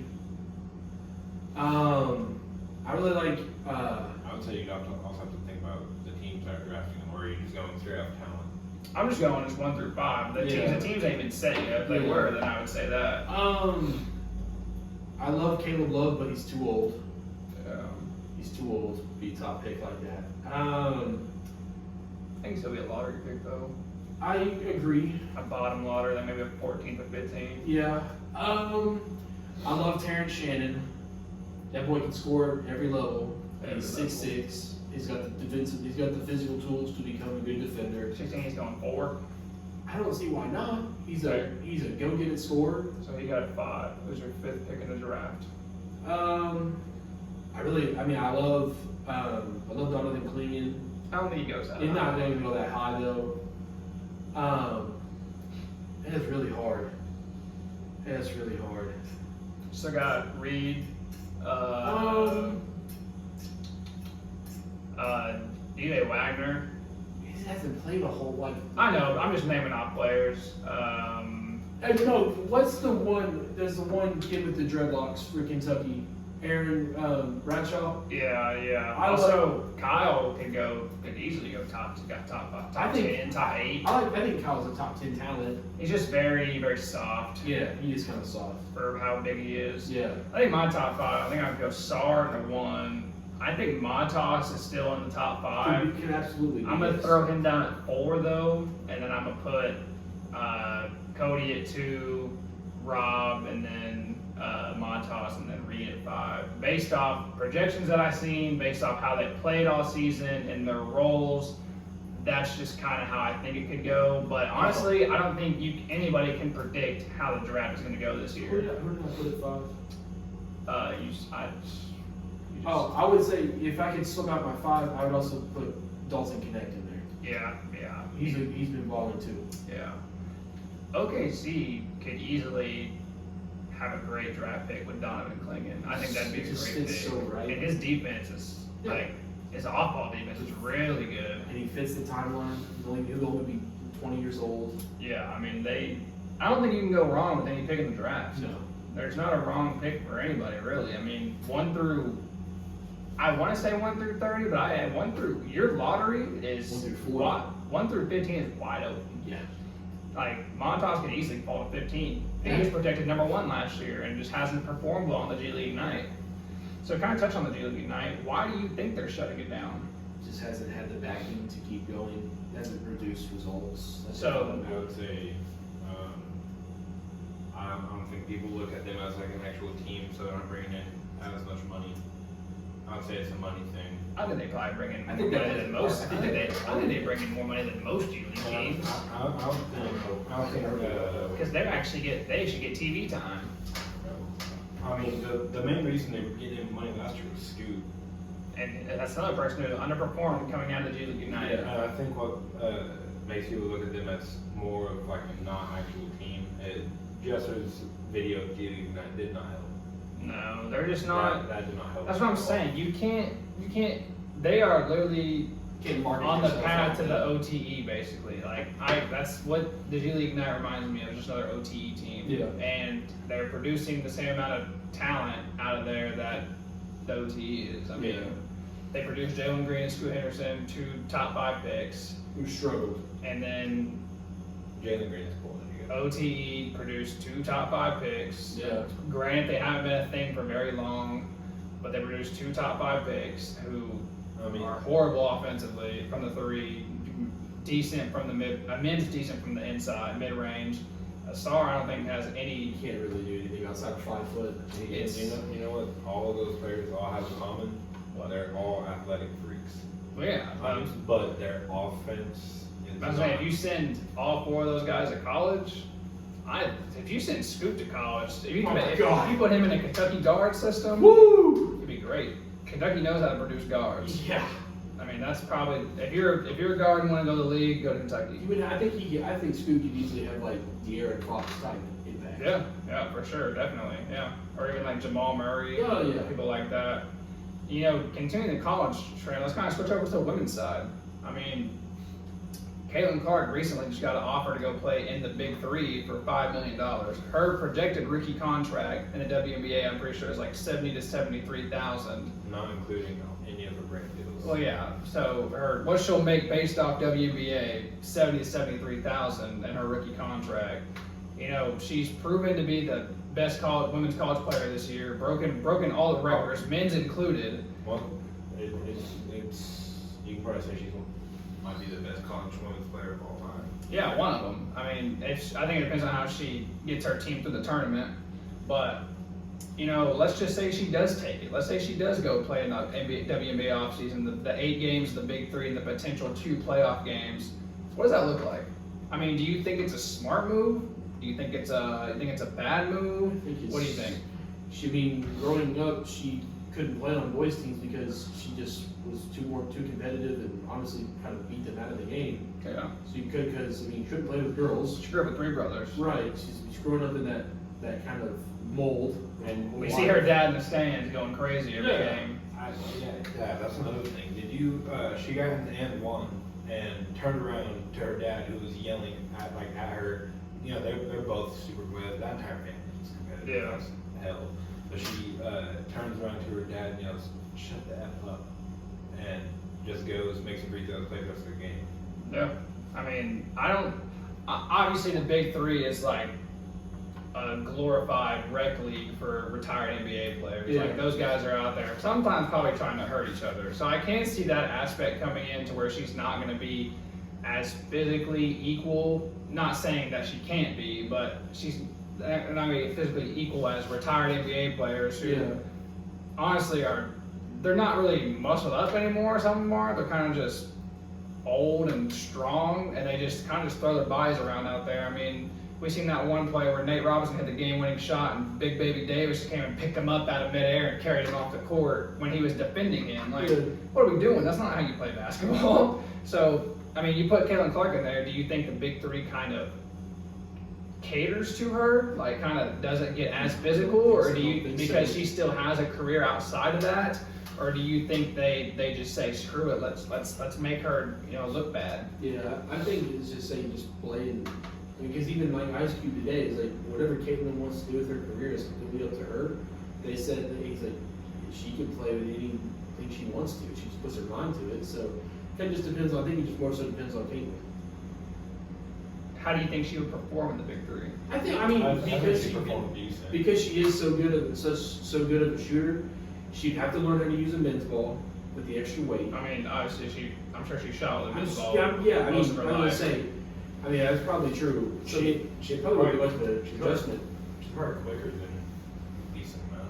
I really like. I would say you'd also have to think about the teams that are drafting them, or are you just going straight off talent? I'm just going just 1 through 5. The Yeah. teams ain't been set yet. If they Yeah. were, then I would say that. I love Caleb Love, but he's too old. Um, He's too old to be a top pick like that. I think he'll be a lottery pick though. I agree. A bottom lottery, then maybe a 14th or 15th. Yeah. I love Terrence Shannon. That boy can score at every level. He's 6'6". He's got the defensive. He's got the physical tools to become a good defender. 16, he's going 4. I don't see why not. He's a go get it scorer. So he got 5. Who's your 5th pick in the draft? I love Donovan Clean. I don't think he goes that He's high. not going to go that high though. It's really hard. It's really hard. So got Reed, D.J. Wagner. He hasn't played a whole lot. I know, I'm just naming off players. No, what's the one? There's the one kid with the dreadlocks for Kentucky, Aaron Bradshaw. Yeah. I Also, Kyle could easily go top. He's got top 5, top 10, top 8. I think Kyle's a top 10 talent. He's just very, very soft Yeah, he is kind of soft. for how big he is. Yeah. I think my top 5, I think I'd go Sar to 1. I think Matas is still in the top 5. Could absolutely. I'm going to throw him down at 4 though, and then I'm going to put Cody at 2, Rob, and then Matas, and then Reed at 5. Based off projections that I've seen, based off how they played all season and their roles, that's just kind of how I think it could go. But honestly, I don't think anybody can predict how the draft is going to go this Who year. did I put at 5? Oh, I would say if I could slip out my 5, I would also put Dalton Connect in there. Yeah. He's been balling too. Yeah. OKC could easily have a great draft pick with Donovan Clingan. I think that'd be a It just great fits pick. so right. And his defense is his off-ball defense is really good. And he fits the timeline. He'll only be 20 years old. Yeah, I mean I don't think you can go wrong with any pick in the draft. No. There's not a wrong pick for anybody really. I mean, I want to say 1 through 30, but your lottery is 1 through 4. 1 through 15 is wide open. Yeah. Like, Montas could easily fall to 15. And he was protected number 1 last year and just hasn't performed well on the G League night. So kind of touch on the G League night. Why do you think they're shutting it down? Just hasn't had the backing to keep going. Hasn't produced results. So- I would say, I don't think people look at them as like an actual team, so they're not bringing in as much money. I would say it's a money thing. I think they probably bring in more I think money that- than most. I I think think they bring in more money than most G League teams. I don't think Because they actually get TV time. I mean, the main reason they were getting money last year was Scoot. And that's another person who underperformed coming out of the G League United. And I think what makes people look at them as more of like a non-actual team, Jesser's video of G League United did not help. No, they're just not. That did not help. That's what I'm saying. You can't. They are literally Can't market on the yourself path out to the there. OTE basically. That's what the G League Night reminds me of, just another OTE team. Yeah. And they're producing the same amount of talent out of there that the OTE is. I mean, Yeah. they produced Jalen Green and Scoot Henderson, 2 top 5 picks, Who struggled. and then Jalen Green is pulling it together. OTE produced 2 top 5 picks. Yeah. Granted, they haven't been a thing for very long, but they produced 2 top 5 picks who I mean, are horrible offensively from the 3, decent from the Min's decent from the inside, mid-range. Asar, I don't think has any. You can't really do anything outside of 5 foot. It's- you know what all of those players all have in common? What? They're all athletic freaks. Well, yeah, But their offense is I'm saying if you send all 4 of those guys to college, if you send Scoot to college, if you put him in a Kentucky guard system, Woo! it'd be great. Kentucky knows how to produce guards. Yeah. I mean, that's probably if you're a guard and want to go to the league, go to Kentucky. I think Scoot could easily have like De'Aaron Fox type impact. Yeah, for sure, definitely, yeah. Or even like Jamal Murray, Oh, yeah. people like that. You know, continuing the college trend, let's kind of switch over to the women's side. I mean, Caitlin Clark recently just got an offer to go play in the Big 3 for $5 million. Her projected rookie contract in the WNBA, I'm pretty sure, is like $70,000 to $73,000. not including any of the brand deals. Well, yeah. So what she'll make based off WNBA, $70,000 to $73,000 in her rookie contract. You know, she's proven to be the best women's college player this year. Broken all the records, men's included. Well, it's you can probably say she might be the best college women's player of all time. Yeah, one of them. I mean, I think it depends on how she gets her team through the tournament. But you know, let's just say she does take it. Let's say she does go play in the WNBA offseason, the 8 games, the Big 3, and the potential 2 playoff games. What does that look like? I mean, do you think it's a smart move? Do you think it's a bad move? What do you think? Growing up, she couldn't play on boys teams because she just was too competitive and honestly kind of beat them out of the game. Yeah. So you couldn't play with girls. She grew up with 3 brothers. Right. She's growing up in that kind of mold. And We see her dad in the stands going crazy every Yeah. game. Yeah, that's another thing. Did you? She got in the end 1 and turned around to her dad, who was yelling at her. You know, they're both super good. That entire family is competitive. Yeah. That's hell. But she turns around to her dad and yells, "Shut the F up," and just goes, makes some free throws, plays the rest of the game. Yeah. I mean, obviously the Big 3 is like a glorified rec league for retired NBA players. Yeah. Like those guys are out there sometimes probably trying to hurt each other. So I can't see that aspect coming in to where she's not going to be as physically equal. Not saying that she can't be, but she's not going to be physically equal as retired NBA players who honestly they're not really muscled up anymore. Some of them are. They're kind of just old and strong, and they just kind of throw their bodies around out there. I mean, we seen that one play where Nate Robinson hit the game-winning shot, and Big Baby Davis came and picked him up out of midair and carried him off the court when he was defending him. Like, what are we doing? That's not how you play basketball. So, I mean, you put Caitlin Clark in there. Do you think the big three kind of caters to her, like kind of doesn't get as physical, or do you, because she still has a career outside of that, or do you think they just say screw it, let's make her look bad? Yeah, I think it's just saying just play, because even like Ice Cube today is like whatever Caitlin wants to do with her career is completely up to her. They said that he's like she can play with anything she wants to. She just puts her mind to it. So it just depends on. I think it just more so depends on Caitlin. How do you think she would perform in the big three? I think because she performed decent. Because she is so good of a shooter, she'd have to learn how to use a men's ball with the extra weight. I mean, obviously I'm sure she shot with a men's ball. Yeah, I most mean, of her I'm life. just saying. I mean, that's probably true. So she probably would be much of an adjustment. She's probably quicker than a decent amount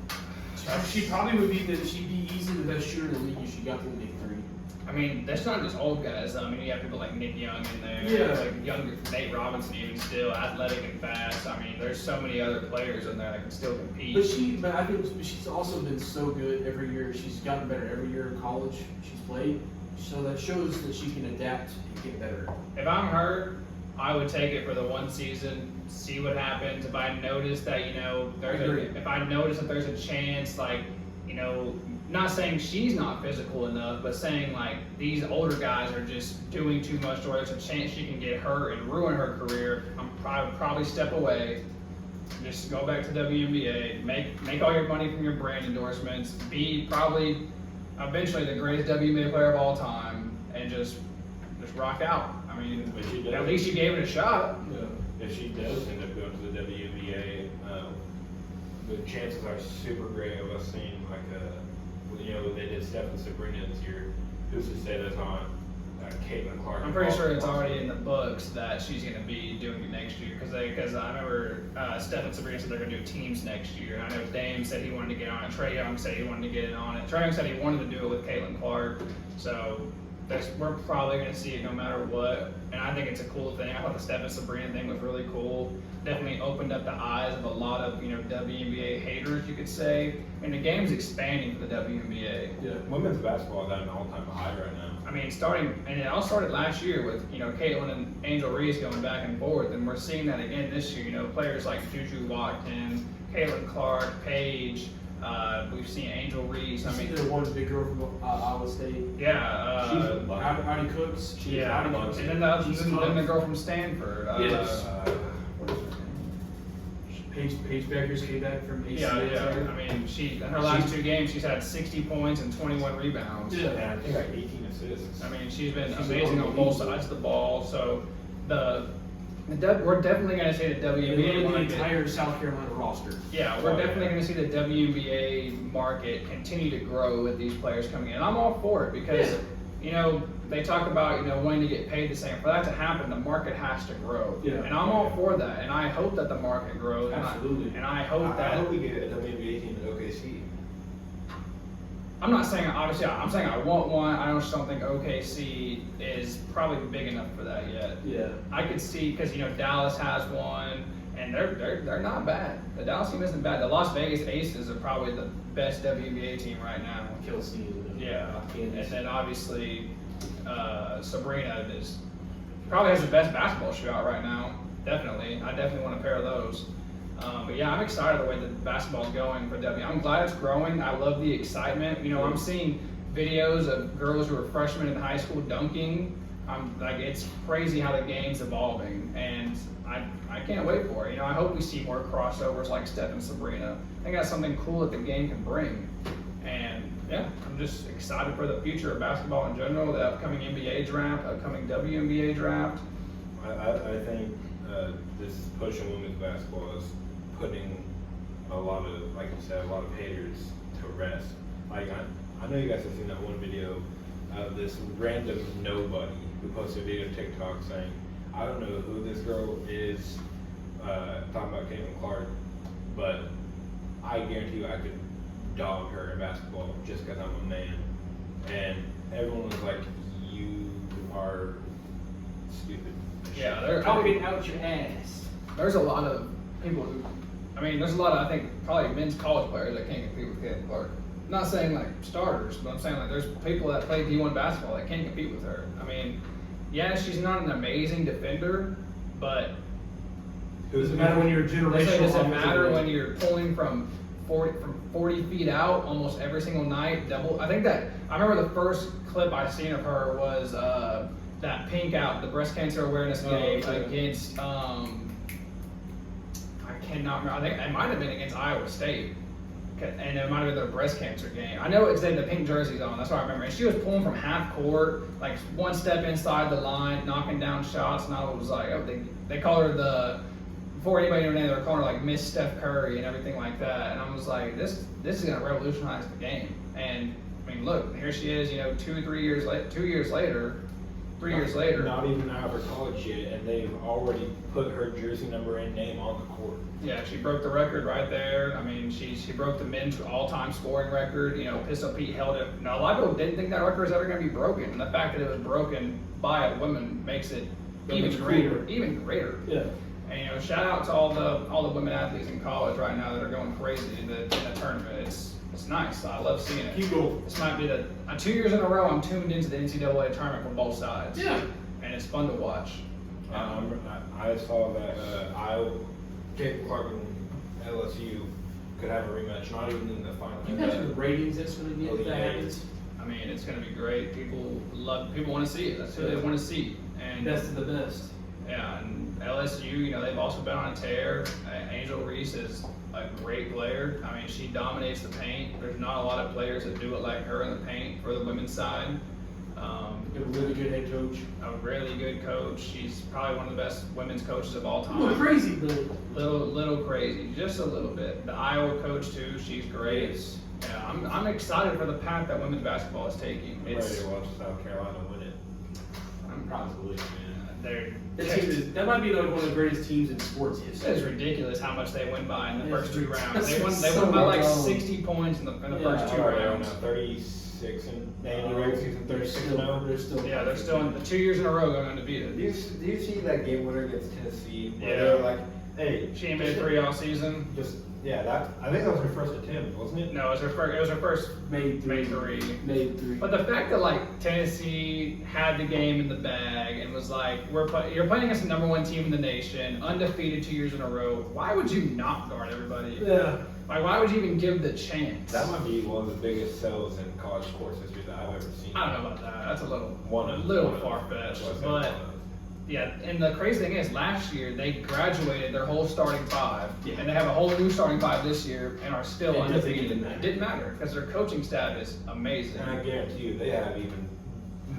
of them. She probably would be she'd be easily the best shooter in the league if she got to the big three. I mean, that's not just old guys. I mean, you have people like Nick Young in there. Yeah. Like younger Nate Robinson, even still athletic and fast. I mean, there's so many other players in there that can still compete. But I think she's also been so good every year. She's gotten better every year in college she's played. So that shows that she can adapt and get better. If I'm her, I would take it for the one season, see what happens. If I notice that if I notice that there's a chance, like not saying she's not physical enough, but saying like these older guys are just doing too much, or there's a chance she can get hurt and ruin her career, I would probably step away. Just go back to WNBA, make all your money from your brand endorsements, be probably eventually the greatest WNBA player of all time, and just rock out. I mean, at least you gave it a shot. Yeah. If she does end up going to the WNBA, the chances are super great of us seeing like they did Steph and Sabrina this year. Who's to say that's not Caitlin Clark? I'm pretty sure it's already in the books that she's going to be doing it next year, because I remember Steph and Sabrina said they're going to do teams next year. I know Dame said he wanted to get on it. Trae Young said he wanted to get on it. Trae Young said he wanted to do it with Caitlin Clark. So we're probably going to see it no matter what. And I think it's a cool thing. I thought the Steph and Sabrina thing was really cool. Definitely opened up the eyes of a lot of WNBA haters, you could say. And the game's expanding for the WNBA. Yeah, women's basketball is at an all-time high right now. I mean, it all started last year with Caitlin and Angel Reese going back and forth, and we're seeing that again this year. Players like Juju Watkins, Caitlin Clark, Paige. We've seen Angel Reese. I mean, the one big girl from Iowa State. Yeah. Audi Cooks. Yeah. And then the girl from Stanford. Yes. Paige Beckers came back from ACL. Yeah. I mean, in her last 2 games, she's had 60 points and 21 rebounds. Yeah. And I think like 18 assists. I mean, she's been amazing on both sides of the ball. So we're definitely going to see the WNBA the entire South Carolina roster. Yeah, we're definitely going to see the WNBA market continue to grow with these players coming in. I'm all for it because, they talk about, wanting to get paid the same. For that to happen, the market has to grow. Yeah. And I'm all for that. And I hope that the market grows. Absolutely. And I hope that. I hope we get a WNBA team at OKC. I'm not saying, obviously, I'm saying I want one. I just don't think OKC is probably big enough for that yet. Yeah. I could see, because, Dallas has one, and they're not bad. The Dallas team isn't bad. The Las Vegas Aces are probably the best WNBA team right now. Kelsey. Yeah. And then, obviously, Sabrina probably has the best basketball shootout right now. Definitely. I definitely want a pair of those. But yeah, I'm excited the way that basketball's going for W. I'm glad it's growing. I love the excitement. I'm seeing videos of girls who are freshmen in high school dunking. It's crazy how the game's evolving, and I can't wait for it. I hope we see more crossovers like Steph and Sabrina. I think that's something cool that the game can bring. And yeah, I'm just excited for the future of basketball in general, the upcoming NBA draft, upcoming WNBA draft. I think this push in women's basketball is putting a lot of, like you said, a lot of haters to rest. Like I know you guys have seen that one video of this random nobody who posted a video on TikTok saying, I don't know who this girl is, talking about Caitlin Clark, but I guarantee you I could dog her in basketball just because I'm a man. And everyone was like, you are stupid. Yeah, Talking out your ass. there's a lot of people who, there's a lot of, I think, probably men's college players that can't compete with Caitlin Clark. I'm not saying like starters, but I'm saying like there's people that play D1 basketball that can't compete with her. Yeah, she's not an amazing defender, but Doesn't matter when you're a generational. does it matter when you're pulling from 40 feet out almost every single night? I remember the first clip I seen of her was that pink out, the breast cancer awareness game against I cannot remember. I think it might have been against Iowa State. And it might have been their breast cancer game. I know it's they had the pink jerseys on, that's what I remember. And she was pulling from half court, like one step inside the line, knocking down shots, and I was like, they call her before anybody knew her name, they were calling her like Miss Steph Curry and everything like that. And I was like, this is gonna revolutionize the game. And look, here she is, 3 years later. Not even out of her college yet, and they've already put her jersey number and name on the court. Yeah, she broke the record right there. She broke the men's all-time scoring record. Pistol Pete held it. Now, a lot of people didn't think that record was ever going to be broken, and the fact that it was broken by a woman makes it even greater. Yeah. And shout out to all the women athletes in college right now that are going crazy in the tournament. It's nice. I love seeing it. Keep going. This might be 2 years in a row I'm tuned into the NCAA tournament from both sides. Yeah. And it's fun to watch. I saw that Caitlin Clark and LSU could have a rematch, not even in the final. You imagine the ratings that's going to get if that happens? It's going to be great. People want to see it. That's what they want to see. And Best of the best. Yeah, and LSU, they've also been on a tear. Angel Reese is a great player. She dominates the paint. There's not a lot of players that do it like her in the paint for the women's side. A really good head coach. A really good coach. She's probably one of the best women's coaches of all time. A little crazy, but Little crazy, just a little bit. The Iowa coach too, she's great. Yes. Yeah, I'm excited for the path that women's basketball is taking. I'm ready to watch South Carolina win it. I'm Probably, man. that might be like one of the greatest teams in sports history. It's ridiculous how much they win by in the first 2 rounds. That's They won so by like wrong. 60 points in the first 2 They're rounds. 36 and they in the regular season 36 and 0. They're still. Yeah, they're still in 2 years in a row going undefeated. Do you see that game winner against Tennessee? Where Yeah. they were like, hey, She ain't made 3 all season. I think that was her first attempt, wasn't it? No, it was her first Made 3. Made 3. But the fact that Tennessee had the game in the bag and was like, you're playing against the number 1 team in the nation, undefeated 2 years in a row. Why would you not guard everybody? Yeah. Why would you even give the chance? That might be one of the biggest sells in college sports history that I've ever seen. I don't know about that. That's a little One of far-fetched. That's what I said, But one of. yeah, and the crazy thing is, last year they graduated their whole starting 5, Yeah. and they have a whole new starting 5 this year, and are still It doesn't undefeated. even matter. It didn't matter because their coaching staff is amazing. And I guarantee you, they have even.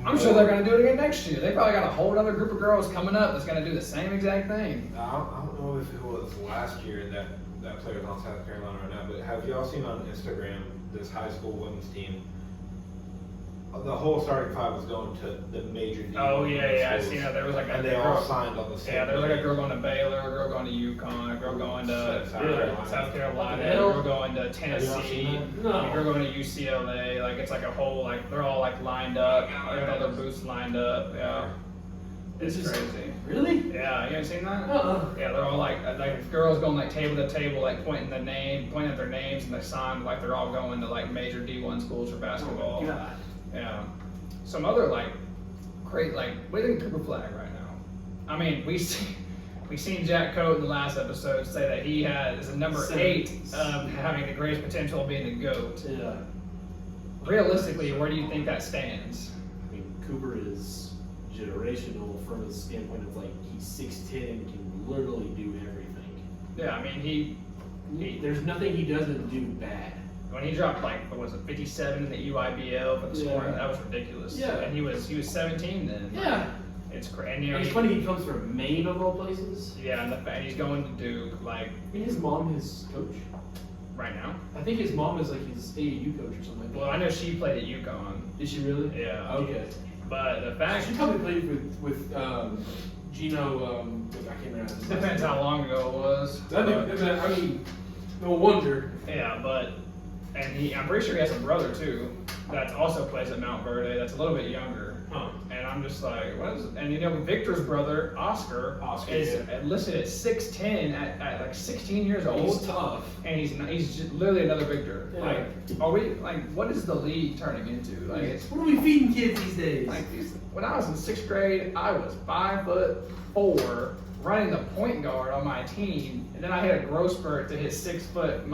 I'm sure they're going to do it again next year. They probably got a whole other group of girls coming up that's going to do the same exact thing. I don't know if it was last year that player was on South Carolina or not, but have y'all seen on Instagram this high school women's team? The whole starting 5 was going to the major D1 Oh yeah, I schools, seen that. There was like and a they all girl. signed on the same. Yeah, there was like a day. girl going to Baylor, a girl going to UConn, a girl going to South Carolina, What the a hell? girl going to Have Tennessee, y'all seen that? No. a girl going to UCLA. It's like a whole they're all lined up. They got all their booths lined up. Yeah, it's This is- crazy. Really? Yeah, you haven't seen that? Uh-uh. Yeah, they're all like girls going table to table, pointing at their names, and they sign they're all going to major D1 schools for basketball. Oh my God. Yeah. Some other great what do you think of Cooper Flag right now? We seen Jack Coate in the last episode say that he is a number 8 having the greatest potential of being the GOAT. Yeah. Realistically, where do you think that stands? Cooper is generational from the standpoint of he's 6'10" and can literally do everything. Yeah, he There's nothing he doesn't do bad. when he dropped 57 in the EYBL for the scoring, Yeah. that was ridiculous. Yeah. And he was 17 then. Yeah. It's crazy. And it's funny he comes from Maine of all places. Yeah, and he's going to Duke His mom is coach. right now. I think his mom is his AAU coach or something like that. Well, I know she played at UConn. Did she really? Yeah. Okay. But the fact She probably played with Gino. I can't remember. his last depends name. how long ago it was. No wonder. Yeah, I'm pretty sure he has a brother too that also plays at Mount Verde. That's a little bit younger. Huh. And I'm just like, what is? And you know, Victor's brother Oscar is listed at 6'10" at like 16 years old. He's tough, and he's just literally another Victor. Yeah. Like, are we like, what is the league turning into? Like, it's what are we feeding kids these days? like when I was in 6th grade, I was 5'4", running the point guard on my team, and then I hit a growth spurt to hit 6 foot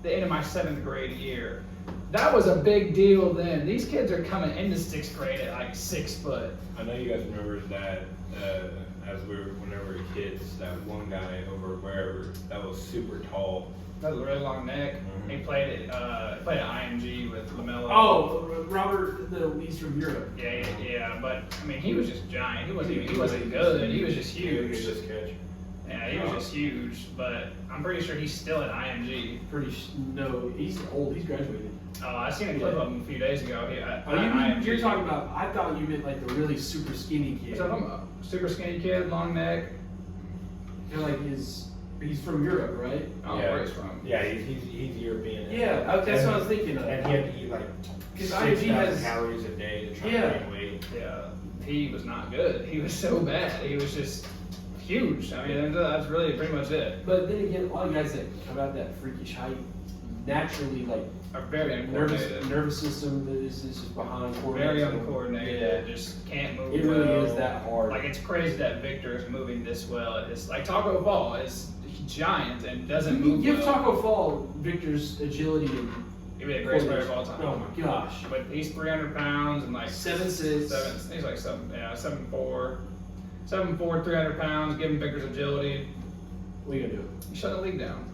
the end of my 7th grade year. That was a big deal then. These kids are coming into 6th grade at like 6 foot. I know you guys remember that whenever we were kids, that one guy over wherever that was super tall. That was a really long neck. Mhm. He played at IMG with LaMelo. Oh, Robert, he's from Europe. Yeah, but I mean, he was just giant. He wasn't good. He was just He huge. could just catch. Yeah, he was just huge. But I'm pretty sure he's still at IMG. No, he's old. He's graduated. Oh, I seen a clip of him a few days ago. You're talking about? I thought you meant like the really super skinny kid. What's I'm talking about? Super skinny kid, long neck. You're like he's from Europe, right? I don't know where he's from. Yeah, he's European. Yeah, that's what I was thinking of. And he had to eat like 6,000 calories a day to try to gain weight. Yeah, he was not good. He was so bad. He was just huge. I mean, that's really pretty much it. But then again, a lot of guys that come out that freakish height naturally like Are very uncoordinated. nervous system that is just behind. Very uncoordinated. Just can't move. It really well. is that hard. Like, it's crazy that Victor is moving this well. It's like Taco Fall is giant and doesn't move Give well. Taco Fall Victor's agility and He'd be the greatest player of all time. Oh my gosh. But he's 300 pounds and like 7'6". He's like 7'4", 300 pounds. Give him Victor's agility. What are you gonna do? You shut the league down.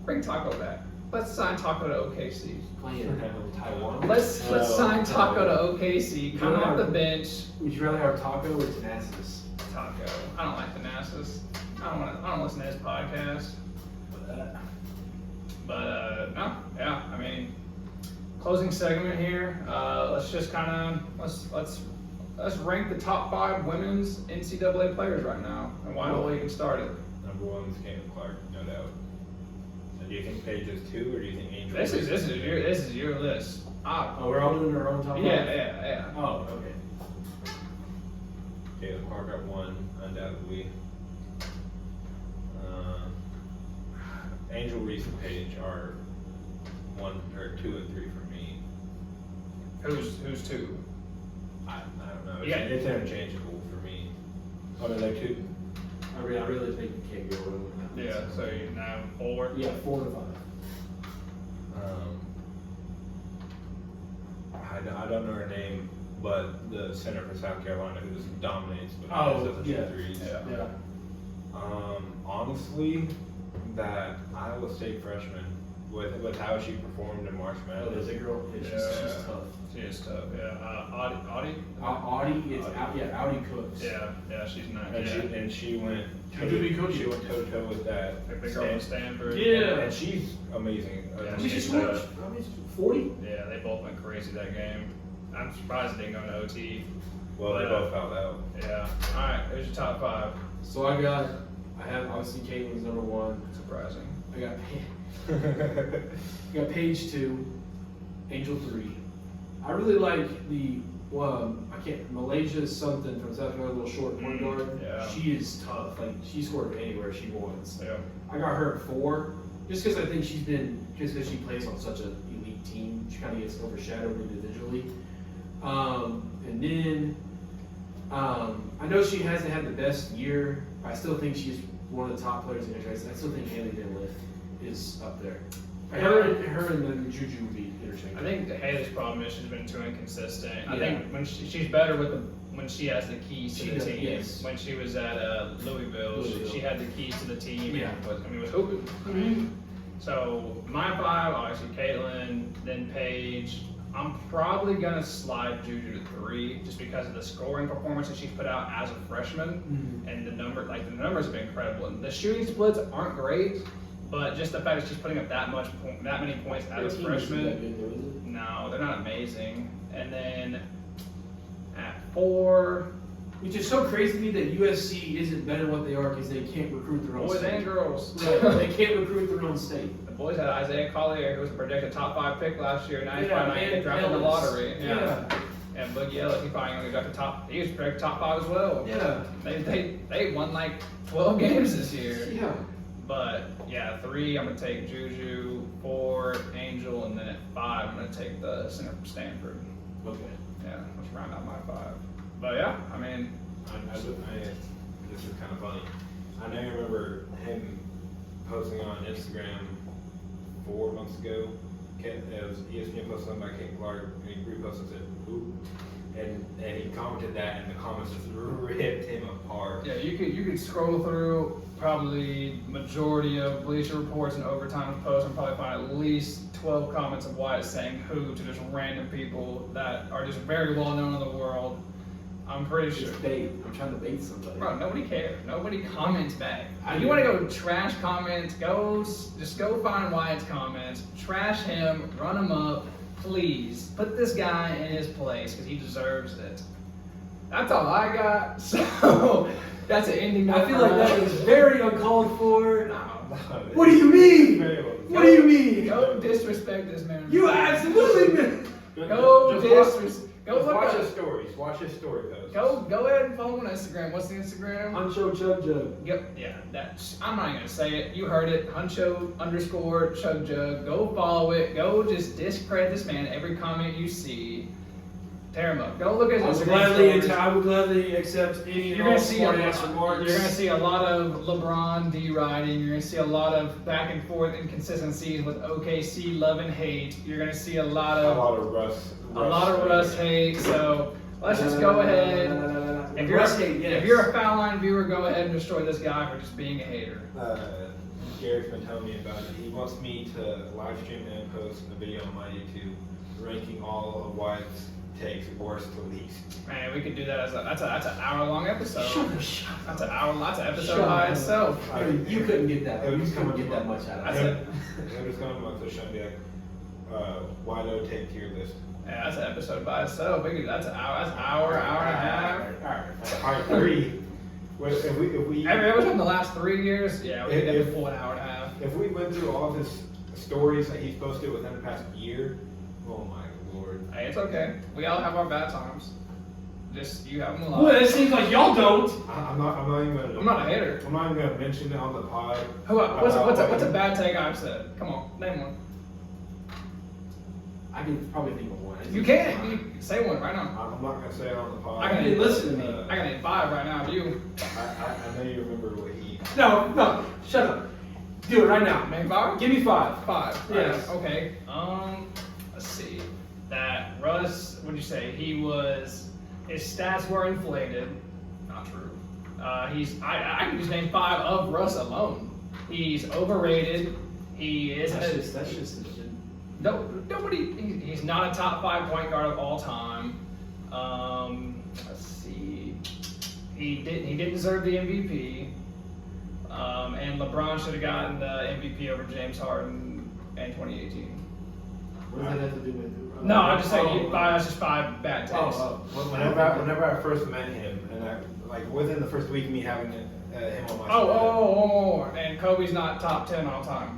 Bring Taco back. Let's sign Taco to OKC. Playing in Taiwan. Let's sign Taco to OKC. Come off the bench. Would you rather have Taco or Tenacious? Taco. I don't like Thanasis. I don't listen to his podcast. But no, yeah. I mean, closing segment here. Let's just kind of let's rank the top 5 women's NCAA players right now, and why don't we even start it? Number 1 is Caitlin Clark, no doubt. And do you think Paige is 2, or do you think Angel? This is your list. Oh, we're all doing our own top 5? Yeah. Oh, okay. Caitlin Clark at 1, undoubtedly. Angel Reese and Paige are 1 or 2 and 3 for me. Who's 2? I don't know. Yeah. It's interchangeable for me. Oh, no, they're 2. I really think you can't go wrong with that. Yeah. So you now 4. Yeah, 4 to 5. I don't know her name, but the center for South Carolina who just dominates with yeah. threes. Yeah. Honestly, that Iowa State freshman with how she performed in March Oh, Madness. there's a girl. Yeah, she's tough. She is tough. Yeah. Audie. Audi Cooks. Yeah. She's not. And she went Judy Cooks. She went toe to toe with that. The girl from Stanford. Yeah. And she's amazing. Yeah, She she's scored. 40. Yeah, they both went crazy that game. I'm surprised it didn't go to OT. Well, they both fouled out. Yeah. All right. Who's your top 5? So I have obviously Caitlin's number 1. Surprising. I got Paige 2, Angel 3. I really like Malaysia something from South Carolina, little short point guard. Yeah. She is tough. Like, she scored anywhere she wants. Yeah. I got her at 4, just because I think just because she plays on such an elite team, she kind of gets overshadowed individually. And then I know she hasn't had the best year. I still think she's one of the top players in the race. I still think Haley Van Lith is up there. Her and then Juju would be interchangeable. I think Haley's problem is she's been too inconsistent. I Yeah. think when she's better when she has the keys to She the does, team. yes. When she was at Louisville, she had the keys to the team. Yeah. And was hooping. Mm-hmm. So my 5, obviously Caitlin, then Paige. I'm probably gonna slide Juju to 3 just because of the scoring performance that she's put out as a freshman, and the numbers have been incredible. And the shooting splits aren't great, but just the fact that she's putting up that many points as a freshman. No, they're not amazing. And then at 4, Which is so crazy to me that USC isn't better than what they are because they can't recruit their own boys state. and girls. Right, they can't recruit their own state. The boys had Isaiah Collier, who was a projected top 5 pick last year, 95, Yeah, 98, drafted in the lottery. Yeah. And Boogie Ellis, he probably only got the top. He was projected top 5 as well. Yeah. They won like 12 games this year. Yeah. But yeah, 3 I'm gonna take Juju, 4 Angel, and then at 5 I'm gonna take the center from Stanford. Okay. Yeah, let's round out my 5. But yeah, I mean, this is kind of funny. I know you remember him posting on Instagram 4 months ago. It was ESPN posted something by Kate Clark, and he reposted it, "Who?" And he commented that, and the comments just ripped him apart. yeah, you could scroll through probably majority of Bleacher Reports and Overtime posts and probably find at least 12 comments of Wyatt saying who to just random people that are just very well known in the world. I'm pretty sure. Just bait. I'm trying to bait somebody. Bro, nobody cares. Nobody comments back. I If you do. want to go trash comments, just go find Wyatt's comments, trash him, run him up, please. Put this guy in his place because he deserves it. That's all I got. So that's an ending. I feel like that is very uncalled for. No. What do you mean? What do you mean? Go disrespect this man. You absolutely. Go Just disrespect. Go look watch up. his stories. Watch his story posts. Go ahead and follow him on Instagram. What's the Instagram? Huncho Chug Jug. Yep, yeah, I'm not even gonna say it. You heard it. Huncho_Chug Jug. Go follow it. Go just discredit this man. Every comment you see, tear him up. Go look at his Instagram stories. I would gladly accept any You're gonna see smart-ass remarks. You're gonna see a lot of LeBron deriding. You're gonna see a lot of back and forth inconsistencies with OKC love and hate. You're gonna see a lot of Russ hate. So let's just go ahead. If you're a Foul Line viewer, go ahead and destroy this guy for just being a hater. Garrett's been telling me about it. He wants me to live stream and post a video on my YouTube ranking all of Wyatt's takes worst to least. Man, we could do that as that's an hour-long episode. That's an episode Shut by up. itself. You couldn't get that. It You was couldn't coming get that from- much out of That's it. it. It was going to my social and be like, why no take tier list? Yeah, that's an episode by itself. We could, that's an hour and a half. All right, 3. If we Every episode in the last 3 years, yeah, we could definitely pull an hour and a half. if we went through all of his stories that he's posted within the past year, oh my lord. Hey, it's okay. We all have our bad times. Just you have them a Well, lot. it seems like y'all don't. I'm not even gonna. I'm not a hater. I'm not even gonna mention it on the pod. What's a bad take I've said? Come on, name one. I can probably think of one. You can. You say one right now. I'm not gonna say it on the pod. I can didn't listen to me. I can name 5 right now. You I know you remember what he. No, shut up. Do it right now. name 5. Give me 5. 5. Yes. Okay. Let's see. That Russ. What'd you say? His stats were inflated. Not true. I can just name 5 of Russ alone. He's overrated. He isn't. That's just Nobody. He's not a top 5 point guard of all time. Let's see. He didn't deserve the MVP. And LeBron should have gotten the MVP over James Harden in 2018. What does that have to do with? No, I'm just saying. That's just 5 bad takes. Whenever I first met him, and within the first week of me having him on my And Kobe's not top 10 all time.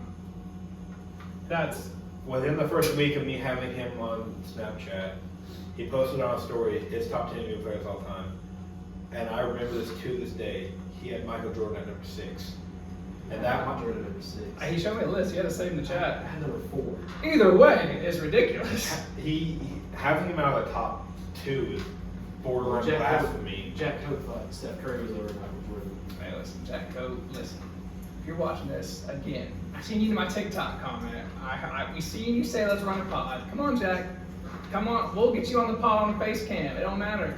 That's. within the first week of me having him on Snapchat, he posted on a story his top 10 NBA players all time, and I remember this to this day. He had Michael Jordan at number 6, and that Jordan number 6. He showed me a list. He had to save in the I chat. had number 4. Either way, it's ridiculous. he having him out of the top 2 is borderline blasphemy. Jack Cope thought Steph Curry was over Michael Jordan. Hey, listen, Jack Cope, listen. If you're watching this, again, I seen you in my TikTok comment. We seen you say, let's run a pod. Come on, Jack. Come on. We'll get you on the pod on face cam. It don't matter.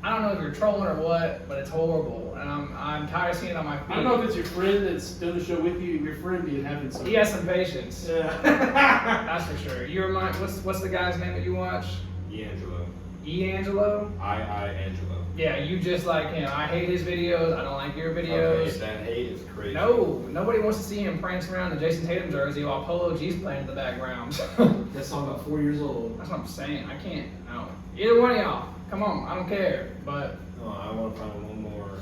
I don't know if you're trolling or what, but it's horrible. And I'm tired of seeing it on my feed. I don't know if it's your friend that's done the show with you, your friend being having some. He has some patience. Yeah. That's for sure. You remind, what's the guy's name that you watch? D'Angelo. Angelo? Angelo. Yeah, you just like him. I hate his videos. I don't like your videos. Okay, that hate is crazy. No, nobody wants to see him prancing around in Jason Tatum jersey while Polo G's playing in the background. That song about 4 years old. That's what I'm saying. I can't. No. Either one of y'all. Come on. I don't care. But No, I want to find one more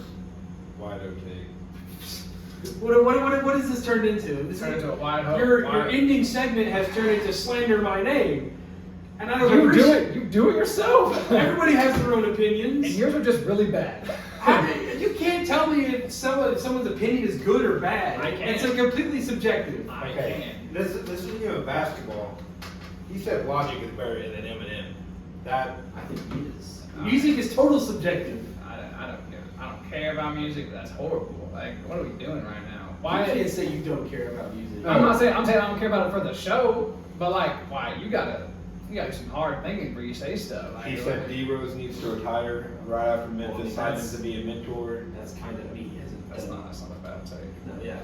wide take. What has this turned into? it's turned into a wide hook. Your ending segment has turned into slander my name. And I don't You do appreciate it. You do it yourself. Everybody has their own opinions. And yours are just really bad. You can't tell me if someone's opinion is good or bad. I can't. It's a completely subjective. I Okay, can't. this is game of basketball. He said Logic is better than Eminem. That I think it is. Music is total subjective. I don't care about music. That's horrible. Like, what are we doing right now? You Why? can't say you don't care about music. I'm not saying. I'm saying I don't care about it for the show. But like, why? You gotta do some hard thinking before you say stuff. Like, he said D Rose needs to retire right after Memphis signed him to be a mentor. That's kind of me. That's not a bad take. No, yeah.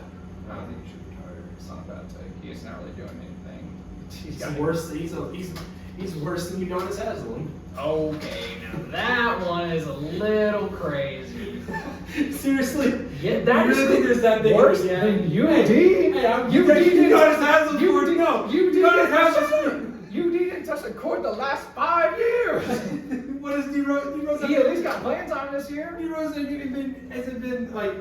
I don't think you should retire. It's not a bad take. He's not really doing anything. He's worse. He's worse than Udonis Haslem. Okay, now that one is a little crazy. Seriously? Yeah, You that really think there's that big worse of a gap? than UD? Hey, UD Udonis Haslem scored. No, Udonis Haslem. UD didn't touch the court the last 5 years. What is D Rose? He at least got playing time this year. D Rose hasn't been like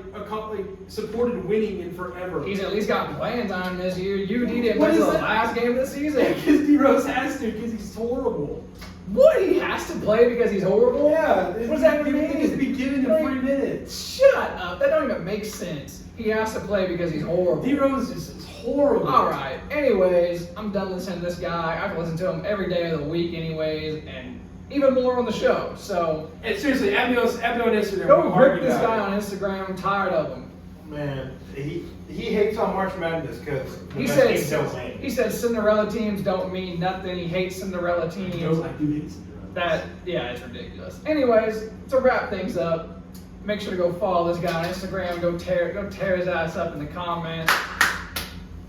supported winning in forever. He's at least got playing time this year. UD didn't What play is the that? last game of the season. Because D Rose has to, because he's horrible. What? He has to play because he's horrible? Yeah. What does that even mean? He has to be given him 40 minutes. Shut up. That don't even make sense. He has to play because he's horrible. D Rose is horrible. Alright, anyways, I'm done listening to this guy. I can listen to him every day of the week anyways, and even more on the show. So, And seriously, add me on Instagram. go We'll rip argue this about guy it. on Instagram. I'm tired of him. Man, he hates on March Madness because He said Cinderella teams don't mean nothing. He hates Cinderella teams. I do hate Cinderella. Yeah, it's ridiculous. Anyways, to wrap things up, make sure to go follow this guy on Instagram. Go tear his ass up in the comments.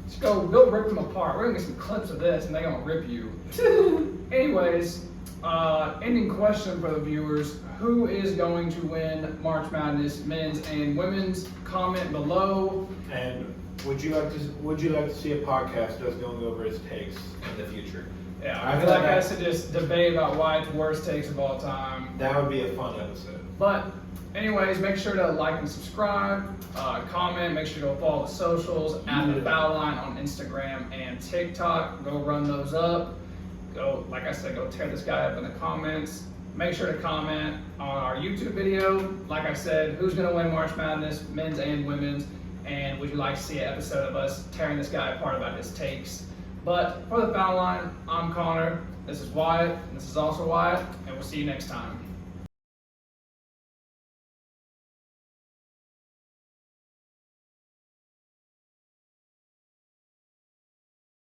Just go rip him apart. We're gonna get some clips of this, and they're gonna rip you. Anyways, ending question for the viewers: who is going to win March Madness, men's and women's? Comment below. And would you like to see a podcast just going over his takes in the future? Yeah, I I feel feel like like us to just debate about Wyatt's worst takes of all time. That would be a fun episode. But anyways, make sure to like and subscribe, comment, make sure to go follow the socials at the Foul Line on Instagram and TikTok. Go run those up. Go, like I said, go tear this guy up in the comments. Make sure to comment on our YouTube video. Like I said, who's gonna win March Madness, men's and women's? And would you like to see an episode of us tearing this guy apart about his takes? But for the Foul Line, I'm Connor. This is Wyatt. And this is also Wyatt. And we'll see you next time.